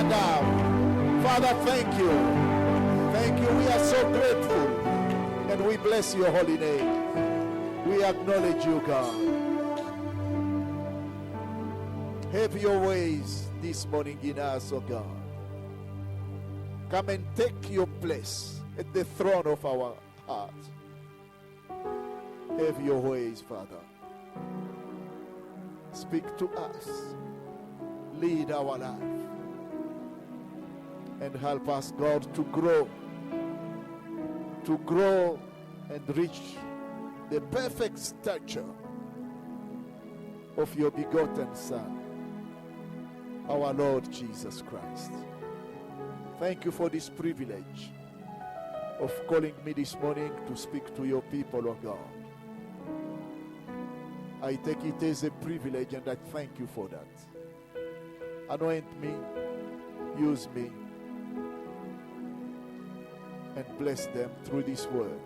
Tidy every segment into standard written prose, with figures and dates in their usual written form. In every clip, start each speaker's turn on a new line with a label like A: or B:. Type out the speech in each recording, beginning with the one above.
A: down. Father, thank you. Thank you. We are so grateful. And we bless your holy name. We acknowledge you, God. Have your ways this morning in us, oh God. Come and take your place at the throne of our hearts. Have your ways, Father. Speak to us. Lead our life. And help us, God, to grow and reach the perfect stature of your begotten Son, our Lord Jesus Christ. Thank you for this privilege of calling me this morning to speak to your people, oh God. I take it as a privilege and I thank you for that. Anoint me, use me, and bless them through this word.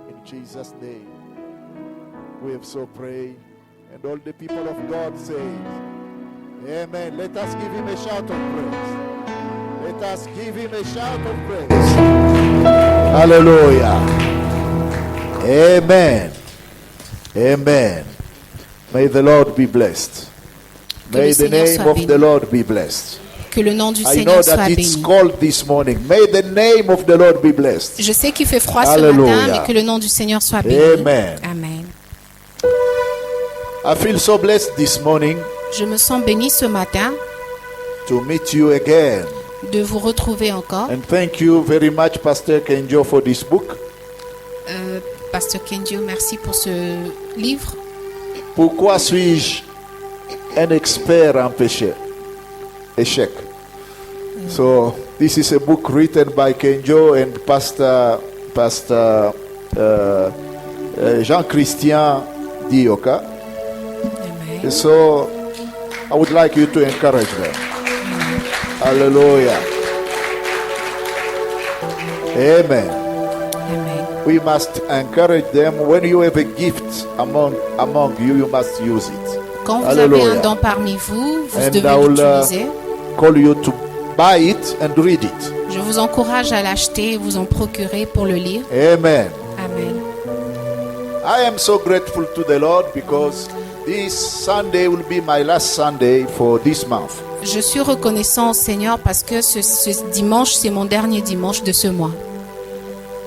A: In Jesus' name, we have so prayed. And all the people of God say, amen. Let us give him a shout of praise. Let us give him a shout of praise. Hallelujah. Amen. Amen. May the Lord be blessed. May the name of the Lord be blessed.
B: Que le nom du
A: I
B: Seigneur
A: know
B: soit
A: that it's
B: béni.
A: cold this morning. May the name of the Lord be blessed.
B: Je sais qu'il fait froid ce
A: Hallelujah.
B: matin, mais que le nom du Seigneur soit béni.
A: Amen.
B: Amen.
A: I feel so blessed this morning
B: Je me sens béni ce matin
A: to meet you again.
B: de vous retrouver encore.
A: And thank you very much, Pastor Kenjo, for this book.
B: Pasteur Kenjo, merci pour ce livre.
A: Pourquoi suis-je un expert en péché? Échec. So this is a book written by Kenjo and Pastor Jean-Christian Dioka.
B: Amen.
A: So I would like you to encourage them. Hallelujah. Amen.
B: Amen.
A: We must encourage them. When you have a gift among you, you must use it.
B: Quand vous avez
A: Hallelujah.
B: un don parmi vous, vous
A: And
B: devez
A: I will
B: l'utiliser.
A: call you to buy it and read it.
B: Je vous encourage à l'acheter et vous en procurer pour le lire.
A: Amen.
B: Amen.
A: I am so grateful to the Lord because this Sunday will be my last Sunday for this month.
B: Je suis reconnaissant au Seigneur parce que ce dimanche, c'est mon dernier dimanche de ce mois.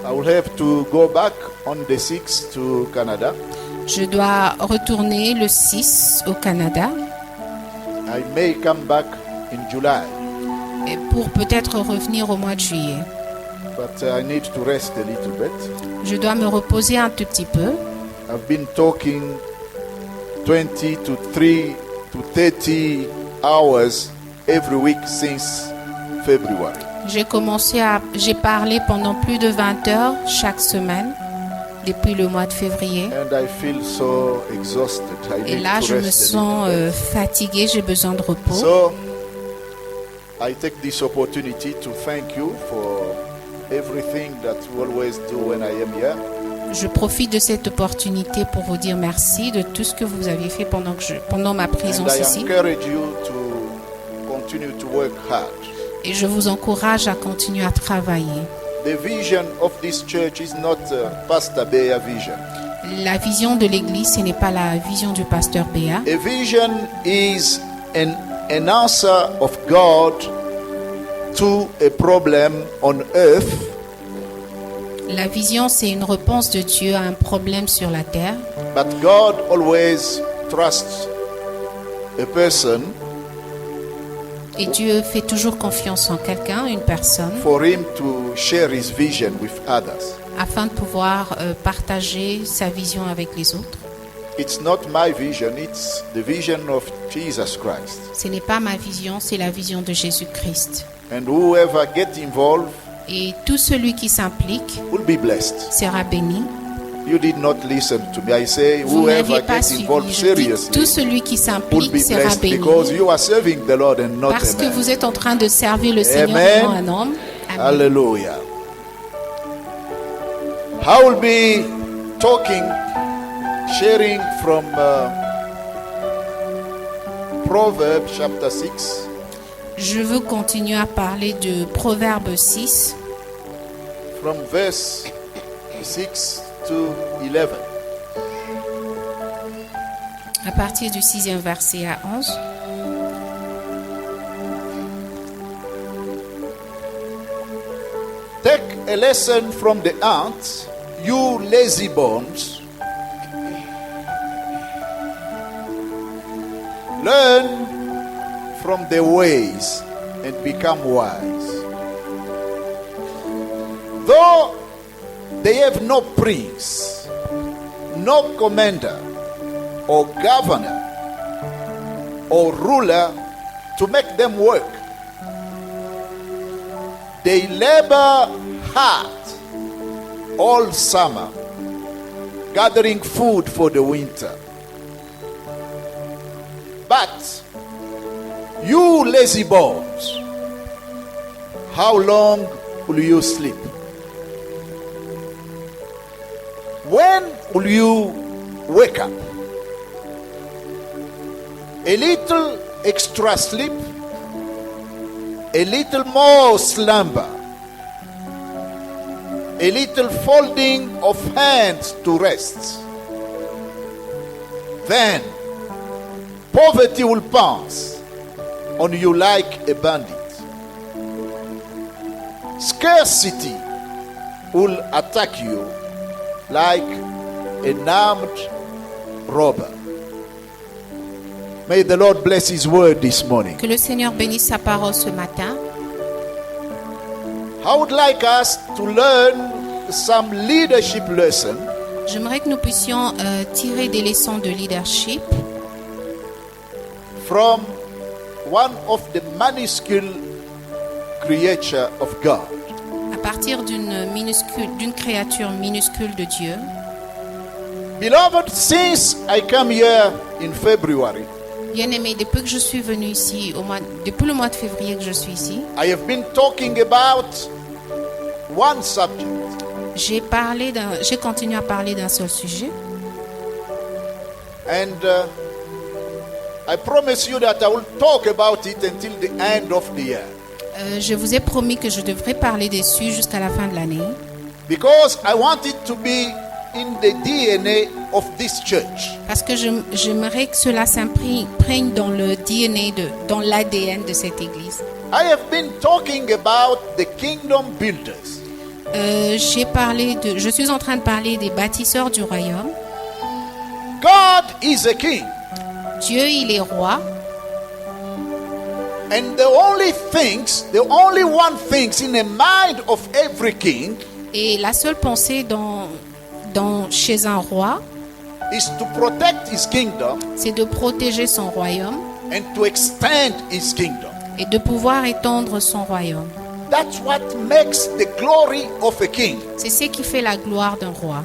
A: I will have to go back on the 6th to Canada.
B: Je dois retourner le 6 au Canada
A: I may come back in July,
B: et pour peut-être revenir au mois de juillet.
A: but I need to rest a little bit.
B: Je dois me reposer un tout petit peu.
A: I've been talking 20 to 30 hours every week since February.
B: J'ai parlé pendant plus de 20 heures chaque semaine depuis le mois de février.
A: And I feel so exhausted. I
B: Et
A: need
B: là,
A: to
B: je me
A: rest a
B: sens
A: little bit.
B: fatiguée, j'ai besoin de repos.
A: So I take this opportunity to thank you for everything that you always do when I am here.
B: Je profite de cette opportunité pour vous dire merci de tout ce que vous aviez fait pendant ma
A: And
B: présence
A: I
B: ici.
A: encourage you to continue to work hard.
B: Et je vous encourage à continuer à travailler.
A: The vision of this church is not Pastor Bea's vision.
B: La vision de l'Église, ce n'est pas la vision du pasteur Béa.
A: A vision is an answer of God to a problem on earth
B: La vision, c'est une réponse de Dieu à un problème sur la terre.
A: but God always trusts a person
B: Et Dieu fait toujours confiance en quelqu'un, une personne,
A: for him to share his vision with others.
B: afin de pouvoir partager sa vision avec les autres.
A: It's not my vision, it's the vision of Jesus Christ.
B: Ce n'est pas ma vision, c'est la vision de Jésus-Christ.
A: And whoever gets involved
B: Et tout celui qui s'implique
A: will be blessed.
B: sera béni.
A: You did not listen to me. I say
B: Vous
A: whoever
B: n'aviez pas
A: gets
B: suivi.
A: involved
B: Je dis,
A: seriously
B: tout celui qui
A: will
B: s'implique
A: be
B: sera
A: blessed
B: béni.
A: because you are serving the Lord and not
B: Parce
A: a
B: que
A: man.
B: vous êtes en train de servir le Seigneur
A: Amen.
B: et non un homme. Amen.
A: Hallelujah. I will be talking, sharing from Proverbs chapter 6.
B: Je veux continuer à parler de Proverbe 6,
A: from verse 6 to 11.
B: à partir du 6e verset à 11.
A: Take a lesson from the ants, you lazy bones. Learn from their ways and become wise. Though they have no prince, no commander, or governor, or ruler to make them work, they labor hard all summer, gathering food for the winter. But you lazy bones, how long will you sleep? When will you wake up? A little extra sleep, a little more slumber, a little folding of hands to rest. Then poverty will pounce on you like a bandit. Scarcity will attack you like an armed robber. May the Lord bless His word this morning.
B: Que le Seigneur bénisse sa parole ce matin.
A: I would like us to learn some leadership lesson
B: J'aimerais que nous puissions tirer des leçons de leadership
A: from one of the minuscule creature of God.
B: à partir d'une créature minuscule de Dieu.
A: Beloved, since I come here in February,
B: Bien-aimé, depuis que je suis venu ici, depuis le mois de février que je suis ici,
A: I have been talking about one subject.
B: j'ai continué à parler d'un seul sujet.
A: And I promise you that I will talk about it until the end of the year.
B: Je vous ai promis que je devrais parler dessus jusqu'à la fin de l'année.
A: Because I want it to be in the DNA of this church.
B: Parce que j'aimerais que cela s'imprègne dans le DNA, dans l'ADN de cette église.
A: I have been talking about the kingdom builders.
B: Je suis en train de parler des bâtisseurs du royaume.
A: God is a king.
B: Dieu, il est roi.
A: And the only one things in the mind of every king
B: Et la seule pensée chez un roi,
A: is to protect his kingdom
B: c'est de protéger son royaume
A: and to extend his kingdom.
B: et de pouvoir étendre son royaume.
A: That's what makes the glory of a king.
B: C'est ce qui fait la gloire d'un roi.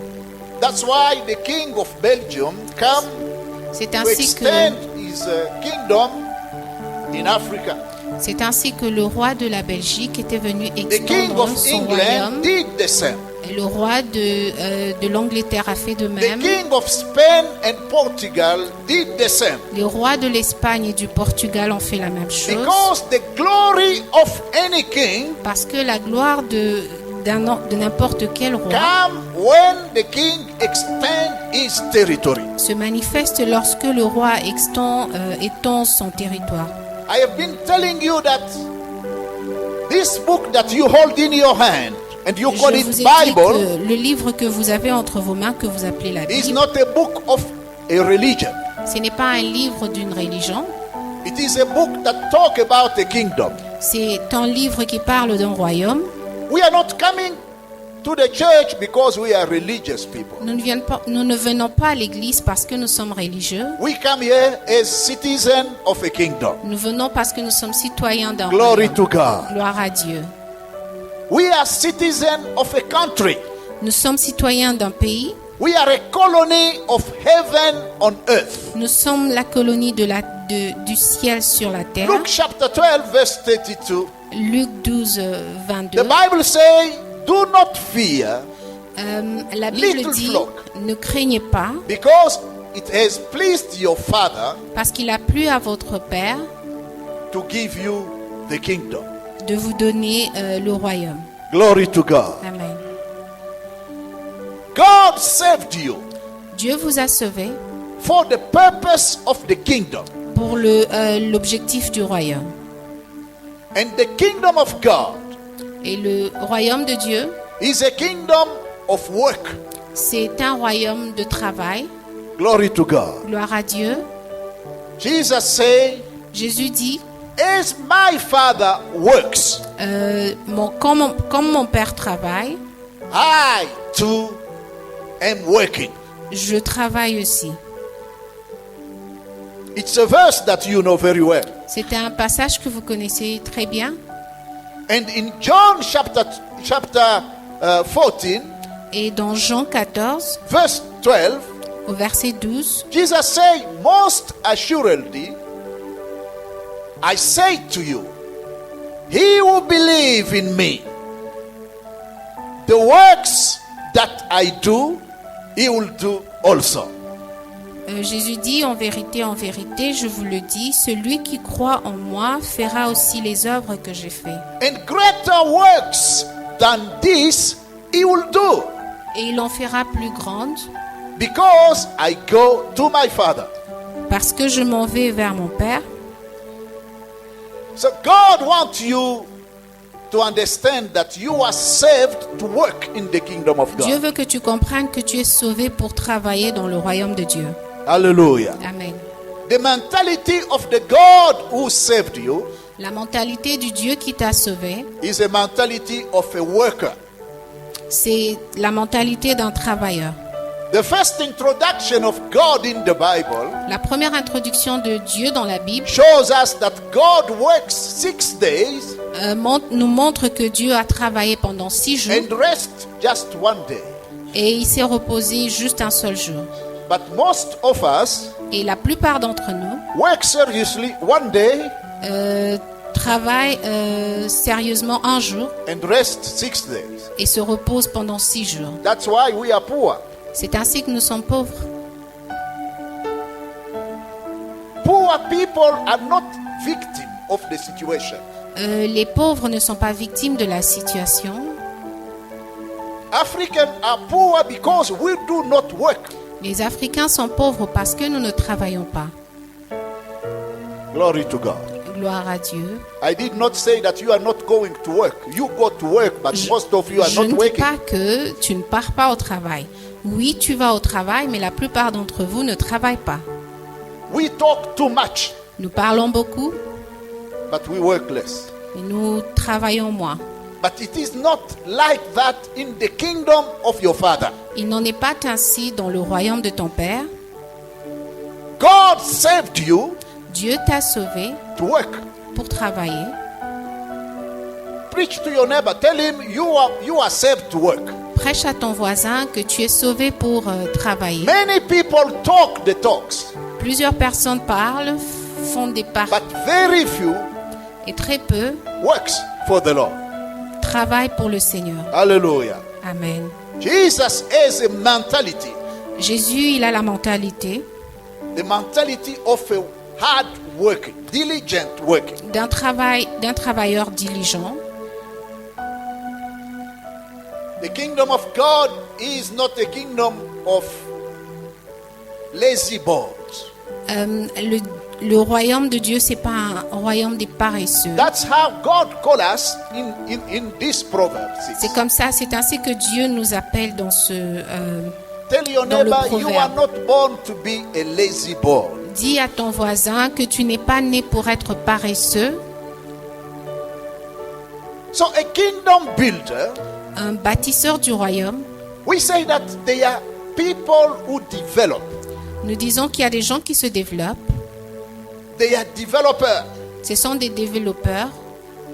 A: That's why the king of Belgium come
B: C'est
A: to
B: ainsi que
A: extend his kingdom in Africa.
B: C'est ainsi que le roi de la Belgique était venu
A: The king
B: extendre
A: of
B: son
A: England
B: royaume.
A: did the same.
B: Et le roi de l'Angleterre a fait de
A: The
B: même.
A: king of Spain and Portugal did the same.
B: Les rois de l'Espagne et du Portugal ont fait la même chose.
A: Because the glory of any king
B: Parce que la gloire de n'importe quel roi
A: come when the king extend his territory.
B: se manifeste lorsque le roi étend son territoire.
A: I have been telling you that this book that you hold in your hand and you call
B: Je
A: it
B: vous ai dit
A: Bible
B: que le livre que vous avez entre vos mains, que vous appelez la
A: is
B: Bible,
A: not a book of a religion.
B: ce n'est pas un livre d'une religion,
A: It is a book that talk about a kingdom.
B: c'est un livre qui parle d'un royaume.
A: We are not coming to the church because we are religious people.
B: Nous ne venons pas à l'église parce que nous sommes religieux.
A: We come here as citizens of a kingdom.
B: Nous venons parce que nous sommes citoyens d'un
A: Glory
B: royaume.
A: to God.
B: Gloire à Dieu.
A: We are citizens of a country.
B: Nous sommes citoyens d'un pays.
A: We are a colony of heaven on earth.
B: Nous sommes la colonie du ciel sur la terre.
A: Luke chapter 12 verse 32.
B: Luc 12, 22.
A: The Bible says, do not fear,
B: La Bible
A: little
B: dit,
A: flock.
B: ne craignez pas,
A: because it has pleased your Father
B: parce qu'il a plu à votre Père
A: to give you the kingdom.
B: de vous donner le royaume.
A: Glory to God.
B: Amen.
A: God saved you
B: Dieu vous a sauvé
A: for the purpose of the kingdom.
B: pour l'objectif du royaume.
A: And the kingdom of God
B: Et le royaume de Dieu,
A: is a kingdom of work.
B: c'est un royaume de travail.
A: Glory to God.
B: Gloire à Dieu.
A: Jesus said,
B: Jésus dit,
A: as my Father works,
B: comme mon Père travaille,
A: I too am working.
B: je travaille aussi.
A: It's a verse that you know very well.
B: C'est un passage que vous connaissez très bien.
A: And in John chapter 14,
B: Et dans Jean 14,
A: verse 12,
B: au verset 12,
A: Jesus said, most assuredly, I say to you, he who believes in me, the works that I do, he will do also.
B: Jésus dit, en vérité, je vous le dis, celui qui croit en moi fera aussi les œuvres que j'ai faites.
A: And greater works than this he will do,
B: Et il en fera plus grandes,
A: because I go to my Father.
B: parce que je m'en vais vers mon Père.
A: So God wants you to understand that you are saved to work in the kingdom of
B: Dieu
A: God.
B: veut que tu comprennes que tu es sauvé pour travailler dans le royaume de Dieu.
A: Hallelujah.
B: Amen.
A: The mentality of the God who saved you
B: La mentalité du Dieu qui t'a sauvé,
A: is a mentality of a worker.
B: c'est la mentalité d'un travailleur.
A: The first introduction of God in the Bible
B: La première introduction de Dieu dans la Bible
A: shows us that God works 6 days
B: nous montre que Dieu a travaillé pendant 6 jours
A: and rest just 1 day.
B: et il s'est reposé juste un seul jour.
A: But most of us
B: Et la plupart d'entre nous
A: work seriously 1 day
B: travaillent sérieusement un jour
A: and rest 6 days.
B: et se reposent pendant 6 jours.
A: That's why we are poor.
B: C'est ainsi que nous sommes pauvres.
A: Poor people are not victims of the situation.
B: Les pauvres ne sont pas victimes de la situation.
A: Africans are poor because we do not work.
B: Les Africains sont pauvres parce que nous ne travaillons pas.
A: Glory to God.
B: Gloire à Dieu.
A: I did not say that you are not going to work. You go to work, but most of you are
B: Je
A: not
B: ne dis
A: working.
B: pas que tu ne pars pas au travail. Oui, tu vas au travail, mais la plupart d'entre vous ne travaillent pas.
A: We talk too much,
B: Nous parlons beaucoup,
A: but we work less.
B: mais nous travaillons moins.
A: But it is not like that in the kingdom of your Father.
B: Il n'en est pas ainsi dans le royaume de ton Père.
A: God saved you
B: Dieu t'a sauvé
A: to work.
B: pour travailler.
A: Preach to your neighbor. Tell him you are saved to work.
B: Prêche à ton voisin que tu es sauvé pour travailler.
A: Many people talk the talks,
B: Plusieurs personnes parlent, font des paroles,
A: but very few
B: et très peu
A: works for the Lord.
B: travaillent pour le Seigneur.
A: Hallelujah.
B: Amen.
A: Jesus has a mentality,
B: Jésus, il a la mentalité
A: the mentality of a hard working, diligent working.
B: d'un travailleur diligent.
A: The kingdom of God is not a kingdom of lazy bones.
B: Le royaume de Dieu, c'est pas un royaume des paresseux.
A: That's how God call us in this proverb.
B: C'est comme ça, c'est ainsi que Dieu nous appelle dans ce.
A: Tell your
B: dans le
A: neighbor you are
B: proverbe.
A: not born to be a lazy bone.
B: Dis à ton voisin que tu n'es pas né pour être paresseux.
A: So a kingdom builder,
B: Un bâtisseur du royaume.
A: we say that they are people who develop.
B: Nous disons qu'il y a des gens qui se développent.
A: They are developers.
B: Ce sont des développeurs.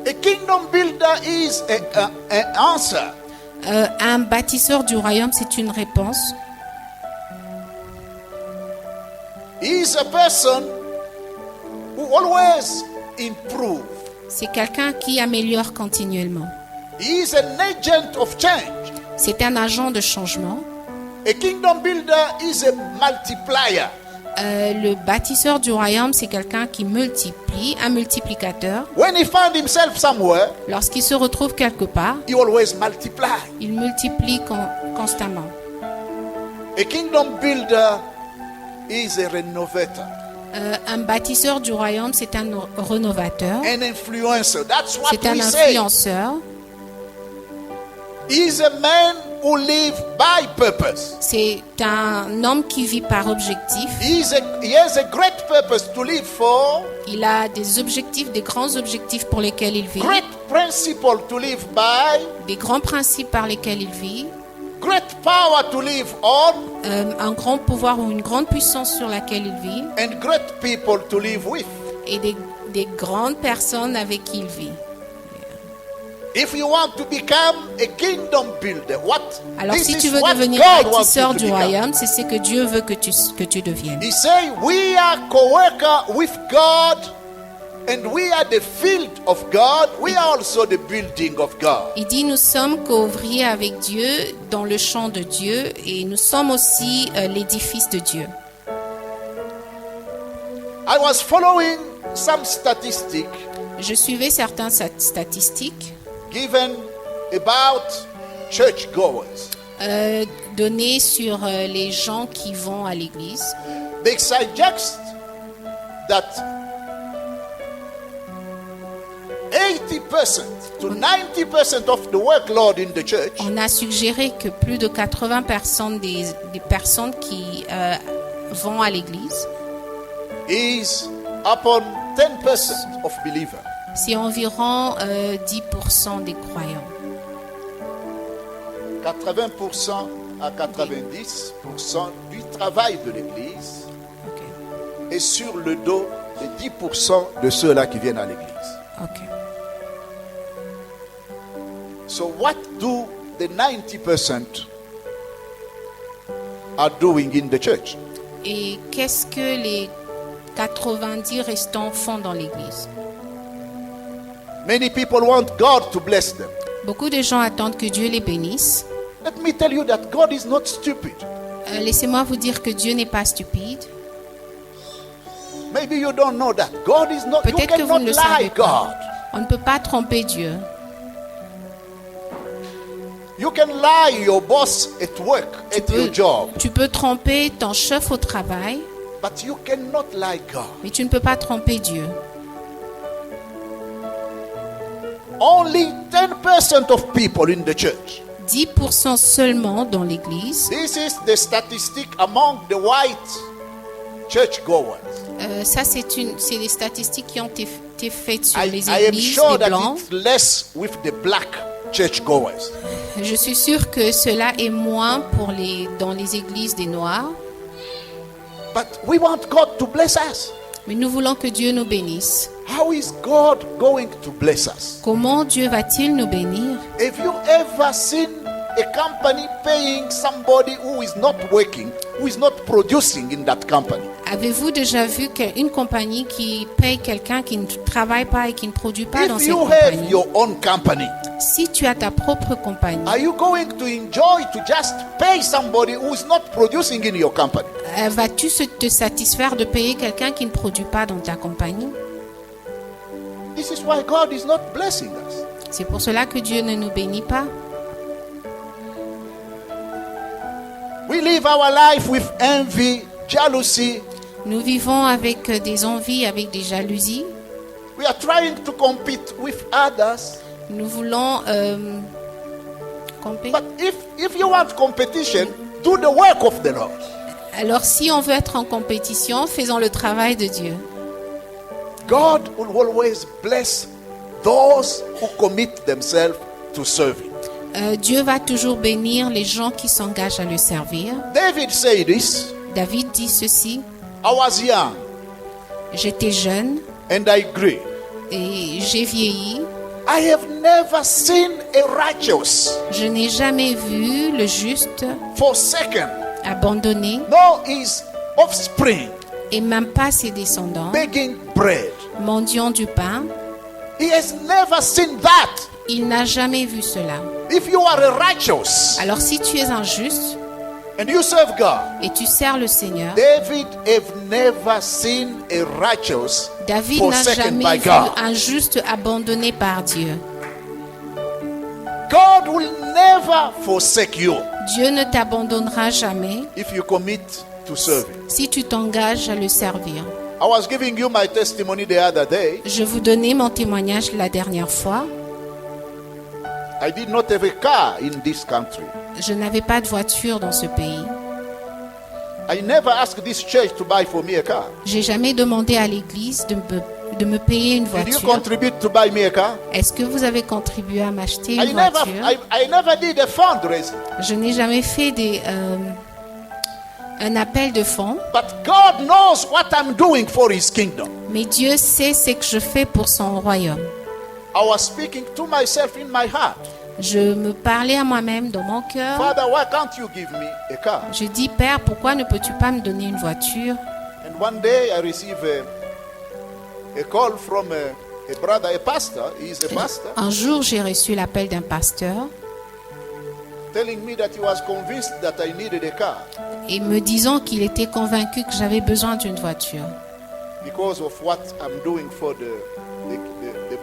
A: A kingdom builder is an answer.
B: Un bâtisseur du royaume, c'est une réponse.
A: He is a person who always improve.
B: C'est quelqu'un qui améliore continuellement.
A: He is an agent of change.
B: C'est un agent de changement.
A: A kingdom builder is a multiplier.
B: Le bâtisseur du royaume, c'est quelqu'un qui multiplie, un multiplicateur.
A: When he found himself somewhere,
B: Lorsqu'il se retrouve quelque part,
A: he always multiplied.
B: il multiplie constamment.
A: A kingdom builder is a renovator,
B: Un bâtisseur du royaume, c'est un rénovateur,
A: an influencer. That's what
B: c'est un
A: we say.
B: influenceur,
A: He is a man who lives by purpose.
B: c'est un homme qui vit par objectif.
A: He has a great purpose to live for,
B: Il a des objectifs, des grands objectifs pour lesquels il vit,
A: great principle to live by,
B: des grands principes par lesquels il vit,
A: great power to live on,
B: un grand pouvoir ou une grande puissance sur laquelle il vit,
A: and great people to live with.
B: et des grandes personnes avec qui il vit.
A: If you want to become a kingdom builder,
B: Alors
A: this
B: si
A: is
B: tu veux
A: what
B: devenir
A: God wants
B: bâtisseur
A: you to
B: du
A: become.
B: royaume, c'est ce que Dieu veut que tu deviennes.
A: He say we are co-worker with God, and we are the field of God. We are also the building of God.
B: Il dit nous sommes co-ouvriers avec Dieu dans le champ de Dieu et nous sommes aussi l'édifice de Dieu.
A: I was following some statistics
B: Je suivais certaines statistiques
A: given about churchgoers.
B: données sur les gens qui vont à l'église.
A: They suggest that 80% to 90% of the workload in the church
B: On a suggéré que plus de 80% des personnes qui vont à l'église,
A: is upon 10% of believers.
B: c'est environ 10% des croyants.
A: 80% à 90% du travail de l'Église
B: Ok.
A: est sur le dos des 10% de ceux-là qui viennent à l'Église.
B: Ok.
A: So what do the 90% are doing in the church?
B: Et qu'est-ce que les 90 restants font dans l'église?
A: Many people want God to bless them.
B: Beaucoup de gens attendent que Dieu les bénisse.
A: Let me tell you that God is not stupid.
B: Laissez-moi vous dire que Dieu n'est pas stupide.
A: Maybe you don't know that. God is not, you
B: Peut-être que vous
A: cannot
B: ne le savez
A: lie
B: pas.
A: God.
B: On ne peut pas tromper Dieu.
A: You can lie your boss at work, at your job,
B: Tu peux tromper ton chef au travail,
A: but you cannot lie God.
B: mais tu ne peux pas tromper Dieu.
A: Only 10% of people in the church.
B: 10% seulement dans l'église.
A: This is the statistic among the white churchgoers.
B: Ça, c'est des statistiques qui ont été faites sur les
A: I am
B: églises
A: sure
B: des
A: that
B: Blancs.
A: it's less with the black churchgoers.
B: Je suis sûre que cela est moins dans les églises des Noirs.
A: But we want God to bless us.
B: Mais nous voulons que Dieu nous bénisse.
A: How is God going to bless us?
B: Comment Dieu va-t-il nous bénir?
A: Have you ever seen a company paying somebody who is not working, who is not producing in that company?
B: Avez-vous déjà vu une compagnie qui paye quelqu'un qui ne travaille pas et qui ne produit pas dans
A: If
B: cette
A: you have
B: compagnie?
A: your own company,
B: Si tu as ta propre compagnie,
A: are you going to enjoy to just pay somebody who is not producing in your company?
B: vas-tu te satisfaire de payer quelqu'un qui ne produit pas dans ta compagnie?
A: This is why God is not blessing us.
B: C'est pour cela que Dieu ne nous bénit pas.
A: We live our life with envy, jealousy.
B: Nous vivons avec des envies, avec des jalousies.
A: We are trying to compete with others.
B: Nous voulons compter.
A: But if you want competition, do the work of the Lord.
B: Alors si on veut être en compétition, faisons le travail de Dieu.
A: God will always bless those who commit themselves to serve Him.
B: Dieu va toujours bénir les gens qui s'engagent à le servir.
A: David said this.
B: David dit ceci:
A: I was young
B: j'étais jeune
A: and I grew.
B: et j'ai vieilli.
A: I have never seen a righteous
B: Je n'ai jamais vu le juste
A: forsaken,
B: abandonné
A: nor his offspring
B: et même pas ses descendants,
A: begging bread.
B: mendiant du pain.
A: He has never seen that.
B: Il n'a jamais vu cela.
A: If you are a righteous
B: Alors si tu es injuste
A: And you serve God.
B: et tu sers le Seigneur.
A: David have never seen a righteous
B: David n'a
A: forsaken by
B: jamais vu
A: God.
B: un juste abandonné par Dieu.
A: God will never forsake you
B: Dieu ne t'abandonnera jamais
A: if you commit to serving.
B: si tu t'engages à le servir.
A: I was giving you my testimony the other day.
B: Je vous donnais mon témoignage la dernière fois.
A: I did not have a car in this country.
B: Je n'avais pas de voiture dans ce pays.
A: I never asked this church to buy for me a car.
B: J'ai jamais demandé à l'église de me payer une
A: Did you
B: voiture.
A: contribute to buy me a car?
B: Est-ce que vous avez contribué à m'acheter
A: I
B: une
A: never,
B: voiture?
A: I never did a fundraising.
B: Je n'ai jamais fait un appel de fonds,
A: But God knows what I'm doing for His kingdom.
B: mais Dieu sait ce que je fais pour son royaume.
A: I was speaking to myself in my heart.
B: Je me parlais à moi-même dans mon cœur.
A: Father, why can't you give me a car?
B: Je dis, Père, pourquoi ne peux-tu pas me donner une voiture?
A: And one day I received a call from a brother, a pastor. He is a pastor,
B: Un jour, j'ai reçu l'appel d'un pasteur
A: telling me that he was convinced that I needed a car
B: et me disant qu'il était convaincu que j'avais besoin d'une voiture
A: because of what I'm doing for the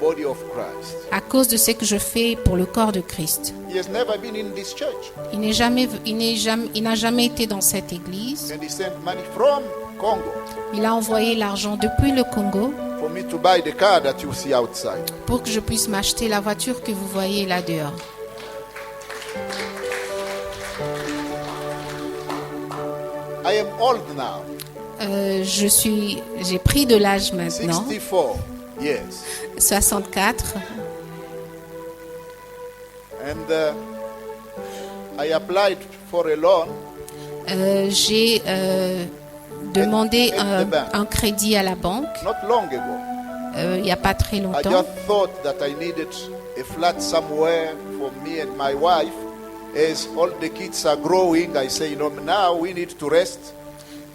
A: body of Christ.
B: à cause de ce que je fais pour le corps de Christ.
A: He has never been in this church,
B: Il n'a jamais été dans cette église.
A: and he sent money from Congo
B: Il a envoyé l'argent depuis le Congo
A: for me to buy the car that you see outside.
B: pour que je puisse m'acheter la voiture que vous voyez là dehors.
A: I am old now,
B: J'ai pris de l'âge maintenant,
A: 64 years,
B: 64,
A: and I applied for a loan.
B: j'ai demandé un crédit à la banque
A: Not long ago.
B: il n'y a pas très
A: I
B: longtemps.
A: just thought that I needed a flat somewhere for me and my wife. As all the kids are growing, I say, now we need to rest.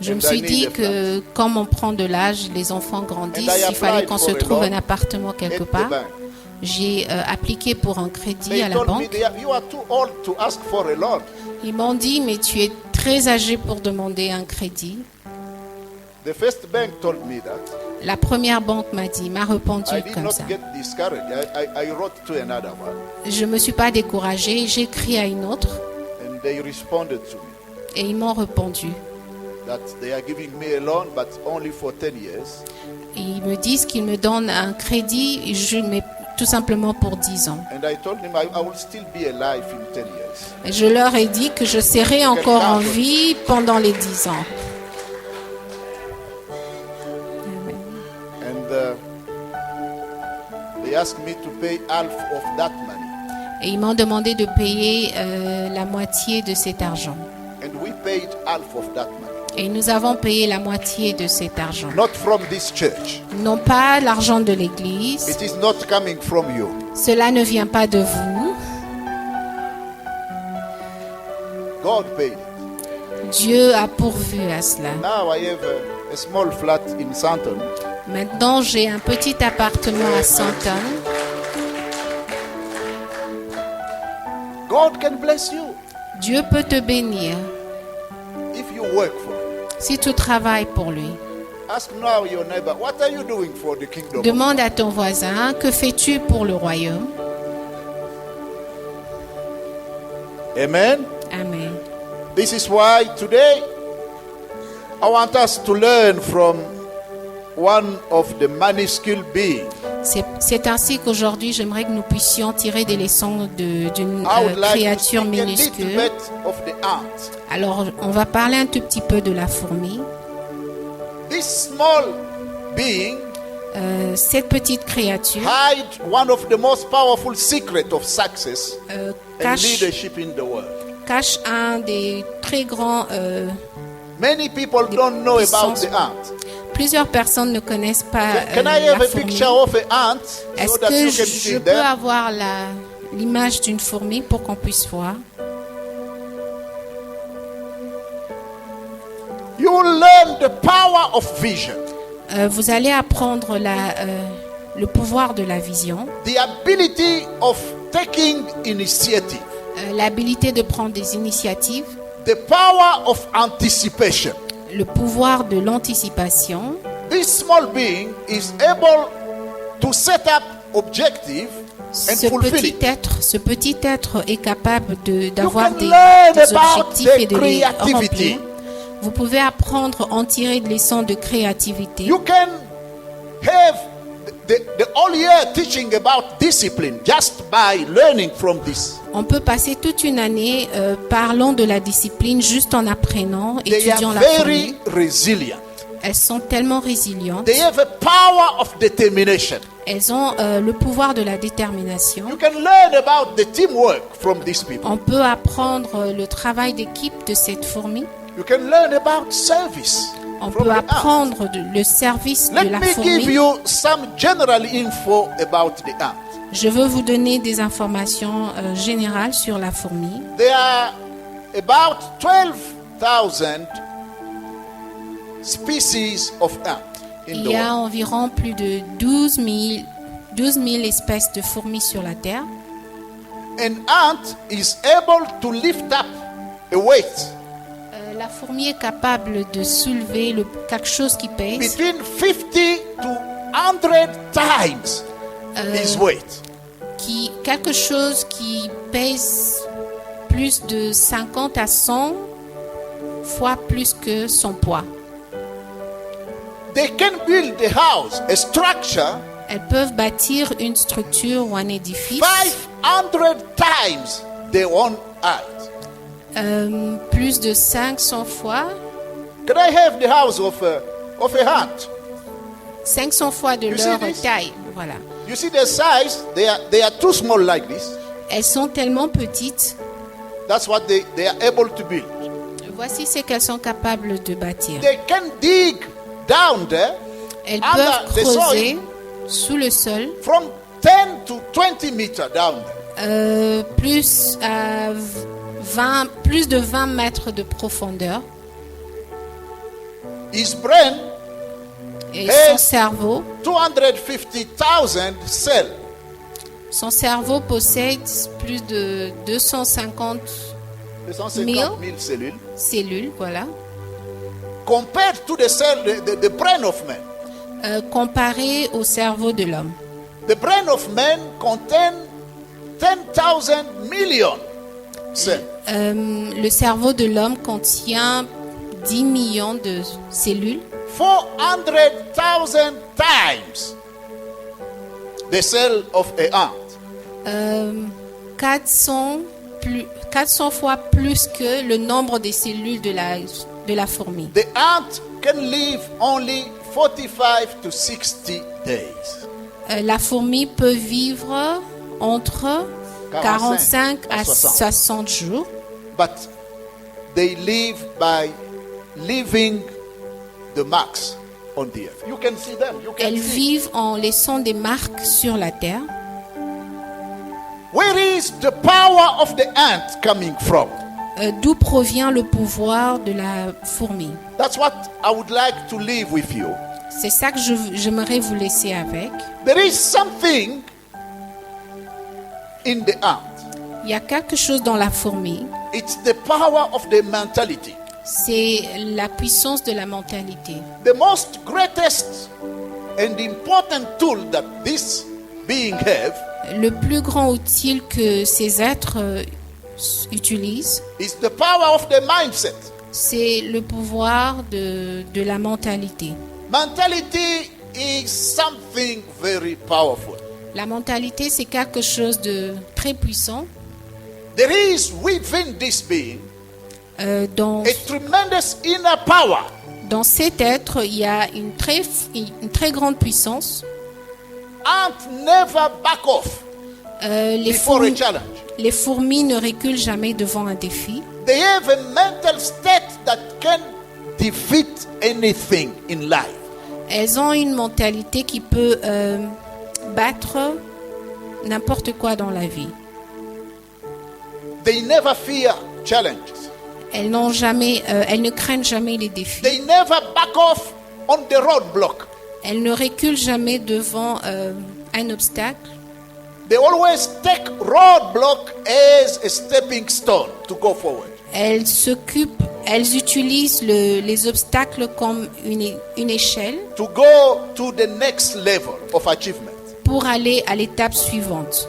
B: Je me
A: And I
B: suis
A: need
B: dit
A: a
B: que comme on prend de l'âge, les enfants grandissent,
A: And I
B: il fallait
A: applied
B: qu'on
A: for
B: se
A: a
B: trouve
A: loan
B: un appartement quelque
A: at the
B: part.
A: bank.
B: J'ai appliqué pour un crédit
A: They
B: à la
A: told me,
B: banque.
A: you are too old to ask for a loan.
B: Ils m'ont dit, mais tu es très âgé pour demander un crédit.
A: The first bank told me that.
B: La première banque m'a répondu
A: I did
B: comme
A: not
B: ça.
A: get discouraged. I wrote to another one,
B: Je ne me suis pas découragée, j'ai écrit à une autre
A: and they responded to me
B: et ils m'ont répondu.
A: that they are giving me a loan, but only for 10 years.
B: Et ils me disent qu'ils me donnent un crédit, mais tout simplement pour 10 ans.
A: And I told them I will still be alive in 10 years.
B: Et je leur ai dit que je serai encore en vie pendant les 10 ans.
A: And they asked me to pay half of that money.
B: Et ils m'ont demandé de payer la moitié de cet argent.
A: And we paid half of that money.
B: Et nous avons payé la moitié de cet argent.
A: Not from this church.
B: Non pas l'argent de l'église.
A: It is not coming from you.
B: Cela ne vient pas de vous.
A: God paid it.
B: Dieu a pourvu à cela.
A: Now I have a small flat in Santon.
B: Maintenant, j'ai un petit appartement à Santon.
A: God can bless you
B: Dieu peut te bénir
A: if you work for it.
B: si tu travailles pour lui.
A: Ask now your neighbor, what are you doing for the kingdom? of
B: Demande
A: God?
B: à ton voisin, que fais-tu pour le royaume?
A: Amen.
B: Amen.
A: This is why today I want us to learn from one of the minuscule beings.
B: C'est ainsi qu'aujourd'hui, j'aimerais que nous puissions tirer des leçons d'une
A: I would like to
B: créature
A: speak a little
B: minuscule.
A: bit of the ant.
B: Alors, on va parler un tout petit peu de la fourmi.
A: This small being
B: Cette petite créature
A: hide one of the most powerful secrets of success and
B: cache,
A: leadership in the world.
B: cache un des très grands...
A: Many people don't know about the ant.
B: Plusieurs personnes ne connaissent pas
A: Can I
B: la
A: have a
B: fourmi.
A: picture of an ant so
B: Est-ce
A: that
B: que
A: you can
B: je
A: see
B: peux
A: them?
B: avoir l'image d'une fourmi pour qu'on puisse voir?
A: You will learn the power of vision,
B: Vous allez apprendre le pouvoir de la vision,
A: the ability of taking initiative,
B: l'habilité de prendre des initiatives,
A: the power of anticipation.
B: Le pouvoir de l'anticipation.
A: This small being is able to set up objective and fulfill it.
B: Ce petit être est capable d'avoir
A: can
B: des
A: learn about
B: objectifs et de
A: the
B: les
A: creativity.
B: remplir. Vous pouvez apprendre à en tirer des leçons de créativité.
A: You can have the whole year teaching about discipline just by learning from this.
B: On peut passer toute une année parlant de la discipline juste en apprenant,
A: They
B: étudiant
A: are
B: la
A: very
B: formule.
A: resilient.
B: Elles sont tellement résilientes.
A: They have a power of determination.
B: Elles ont le pouvoir de la détermination.
A: You can learn about the teamwork from these people.
B: On peut apprendre le travail d'équipe de cette fourmi.
A: You can learn about service.
B: On
A: from
B: peut
A: the ant.
B: apprendre le service de
A: Let
B: la
A: me give
B: fourmi.
A: you some general info about the ant.
B: Je veux vous donner des informations générales sur la fourmi.
A: There are about 12,000 species of ant in
B: Il
A: the
B: y a
A: world.
B: environ plus de 12 000 espèces de fourmis sur la Terre.
A: An ant is able to lift up a weight
B: La fourmi est capable de soulever quelque chose qui pèse
A: between 50 to 100 times his weight.
B: quelque chose qui pèse plus de 50 à 100 fois plus que son poids.
A: They can build a house, a structure,
B: Elles peuvent bâtir une structure ou un édifice
A: 500 times their own height.
B: plus de 500 fois,
A: Can I have the house of a ant?
B: 500 fois de
A: You see
B: leur
A: this?
B: taille. Voilà.
A: You see the size? They are too small like this.
B: Elles sont tellement petites.
A: That's what they are able to build.
B: Voici ce qu'elles sont capables de bâtir.
A: They can dig down there
B: Elles
A: under
B: peuvent
A: the
B: creuser
A: soil
B: sous le sol
A: from 10 to 20 meters down there.
B: plus de 20 mètres de profondeur.
A: His brain,
B: Et
A: Hey.
B: son cerveau,
A: 250,000 cells.
B: son cerveau possède plus de 250
A: 250,000 cellules.
B: cellules, voilà.
A: Compared to the cell, the brain of man.
B: Comparé au cerveau de l'homme.
A: The brain of man contains 10,000 million cells.
B: Le cerveau de l'homme contient 10 millions de cellules,
A: 400,000 times the cell of a ant.
B: 400 fois plus que le nombre des cellules de la fourmi.
A: The ant can live only 45 to 60 days.
B: La fourmi peut vivre entre 45 à 60 jours,
A: But they live by leaving the marks on the earth. You can see them. You can
B: elles
A: see.
B: vivent en laissant des marques sur la terre.
A: Where is the power of the ant coming from?
B: D'où provient le pouvoir de la fourmi?
A: That's what I would like to leave with you.
B: C'est ça que j'aimerais vous laisser avec.
A: There is something in the ant.
B: Il y a quelque chose dans la fourmi,
A: It's the power of the mentality.
B: c'est la puissance de la mentalité.
A: The most greatest and important tool that this being have
B: Le plus grand outil que ces êtres utilisent,
A: is the power of the mindset.
B: c'est le pouvoir de la mentalité.
A: Mentality is something very powerful.
B: La mentalité, c'est quelque chose de très puissant.
A: There is within this being
B: Dans
A: a tremendous inner power.
B: Dans cet être, il y a une très grande puissance.
A: Ant never back off before a challenge.
B: Les fourmis ne reculent jamais devant un défi.
A: They have a mental state that can defeat anything in life.
B: Elles ont une mentalité qui peut battre n'importe quoi dans la vie.
A: They never fear challenges.
B: Elles ne craignent jamais les défis.
A: They never back off on the roadblock.
B: Elles ne reculent jamais devant un obstacle.
A: They always take roadblock as a stepping stone to go forward.
B: Elles utilisent les obstacles comme une échelle
A: to go to the next level of achievement.
B: pour aller à l'étape suivante.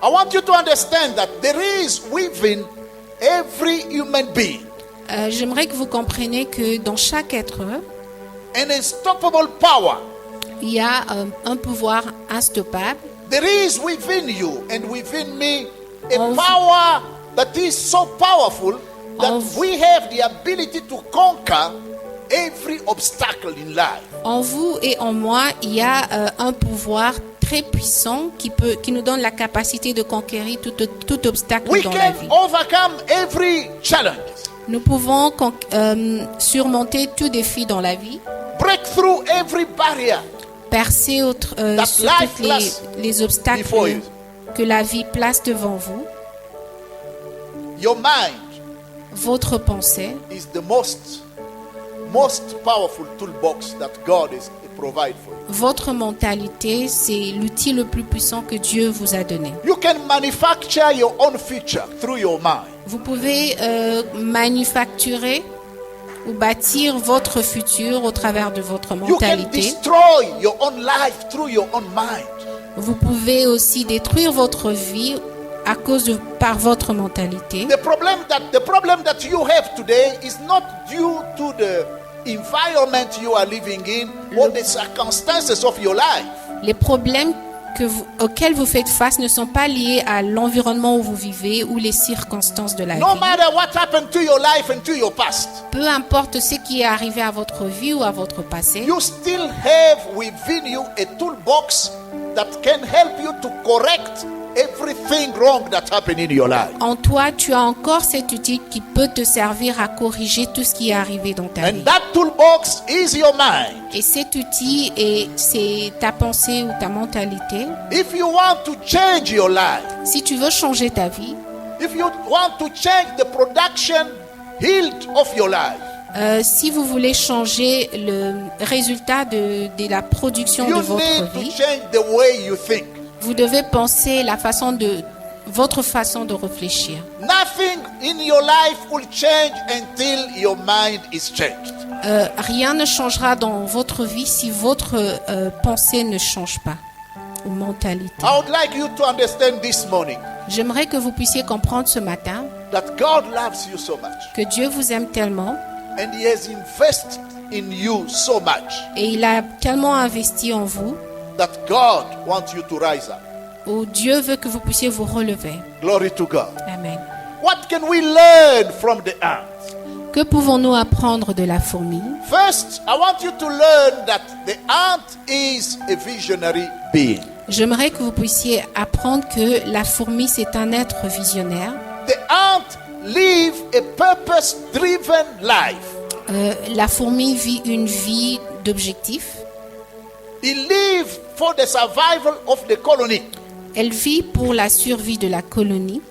A: I want you to understand that there is within every human being
B: J'aimerais que vous compreniez que dans chaque être,
A: an unstoppable power.
B: il y a un pouvoir instoppable.
A: There is within you and within me a
B: En vous-
A: power that is so powerful that
B: En vous-
A: we have the ability to conquer every obstacle in life.
B: En vous et en moi, il y a un pouvoir très puissant qui nous donne la capacité de conquérir tout obstacle
A: We
B: dans la
A: can
B: vie.
A: overcome every challenge,
B: Nous pouvons surmonter tout défi dans la vie,
A: break through every barrier.
B: percer
A: That
B: sur
A: life
B: tous
A: lies
B: les obstacles
A: before you.
B: que la vie place devant vous.
A: Your mind
B: Votre pensée
A: is the most powerful toolbox that God has provided for you.
B: Votre mentalité, c'est l'outil le plus puissant que Dieu vous a donné.
A: You can manufacture your own future through your mind.
B: Vous pouvez manufacturer ou bâtir votre futur au travers de votre
A: You can
B: mentalité.
A: destroy your own life through your own mind.
B: Vous pouvez aussi détruire votre vie par votre mentalité.
A: The problem that you have today is not due to the environment you are living in or the circumstances of your life.
B: Les problèmes auxquels vous faites face ne sont pas liés à l'environnement où vous vivez ou les circonstances de la
A: No
B: vie.
A: matter what happened to your life and to your past,
B: Peu importe ce qui est arrivé à votre vie ou à votre passé,
A: you still have within you a toolbox that can help you to correct everything wrong that happened in your life.
B: en toi, tu as encore cet outil qui peut te servir à corriger tout ce qui est arrivé dans ta vie.
A: And that toolbox is your mind.
B: Et cet outil, c'est ta pensée ou ta mentalité.
A: If you want to change your life,
B: Si tu veux changer ta vie,
A: if you want to change the production yield of your life,
B: si vous voulez changer le résultat de la production
A: you
B: de votre
A: need to
B: vie,
A: change the way you think.
B: vous devez penser votre façon de réfléchir.
A: Nothing in your life will change until your mind is changed.
B: Rien ne changera dans votre vie si votre pensée ne change pas, ou mentalité.
A: I would like you to understand this morning
B: J'aimerais que vous puissiez comprendre ce matin
A: that God loves you so much
B: que Dieu vous aime tellement
A: and He has invested in you so much
B: et il a tellement investi en vous,
A: that God wants you to rise up.
B: où Dieu veut que vous puissiez vous relever.
A: Glory to God.
B: Amen.
A: What can we learn from the ant?
B: Que pouvons-nous apprendre de la fourmi?
A: First, I want you to learn that the ant is a visionary being.
B: J'aimerais que vous puissiez apprendre que la fourmi, c'est un être visionnaire.
A: The ant live a purpose-driven life.
B: La fourmi vit une vie d'objectif.
A: He live for the survival of the colony.
B: Elle vit pour la survie de la colonie.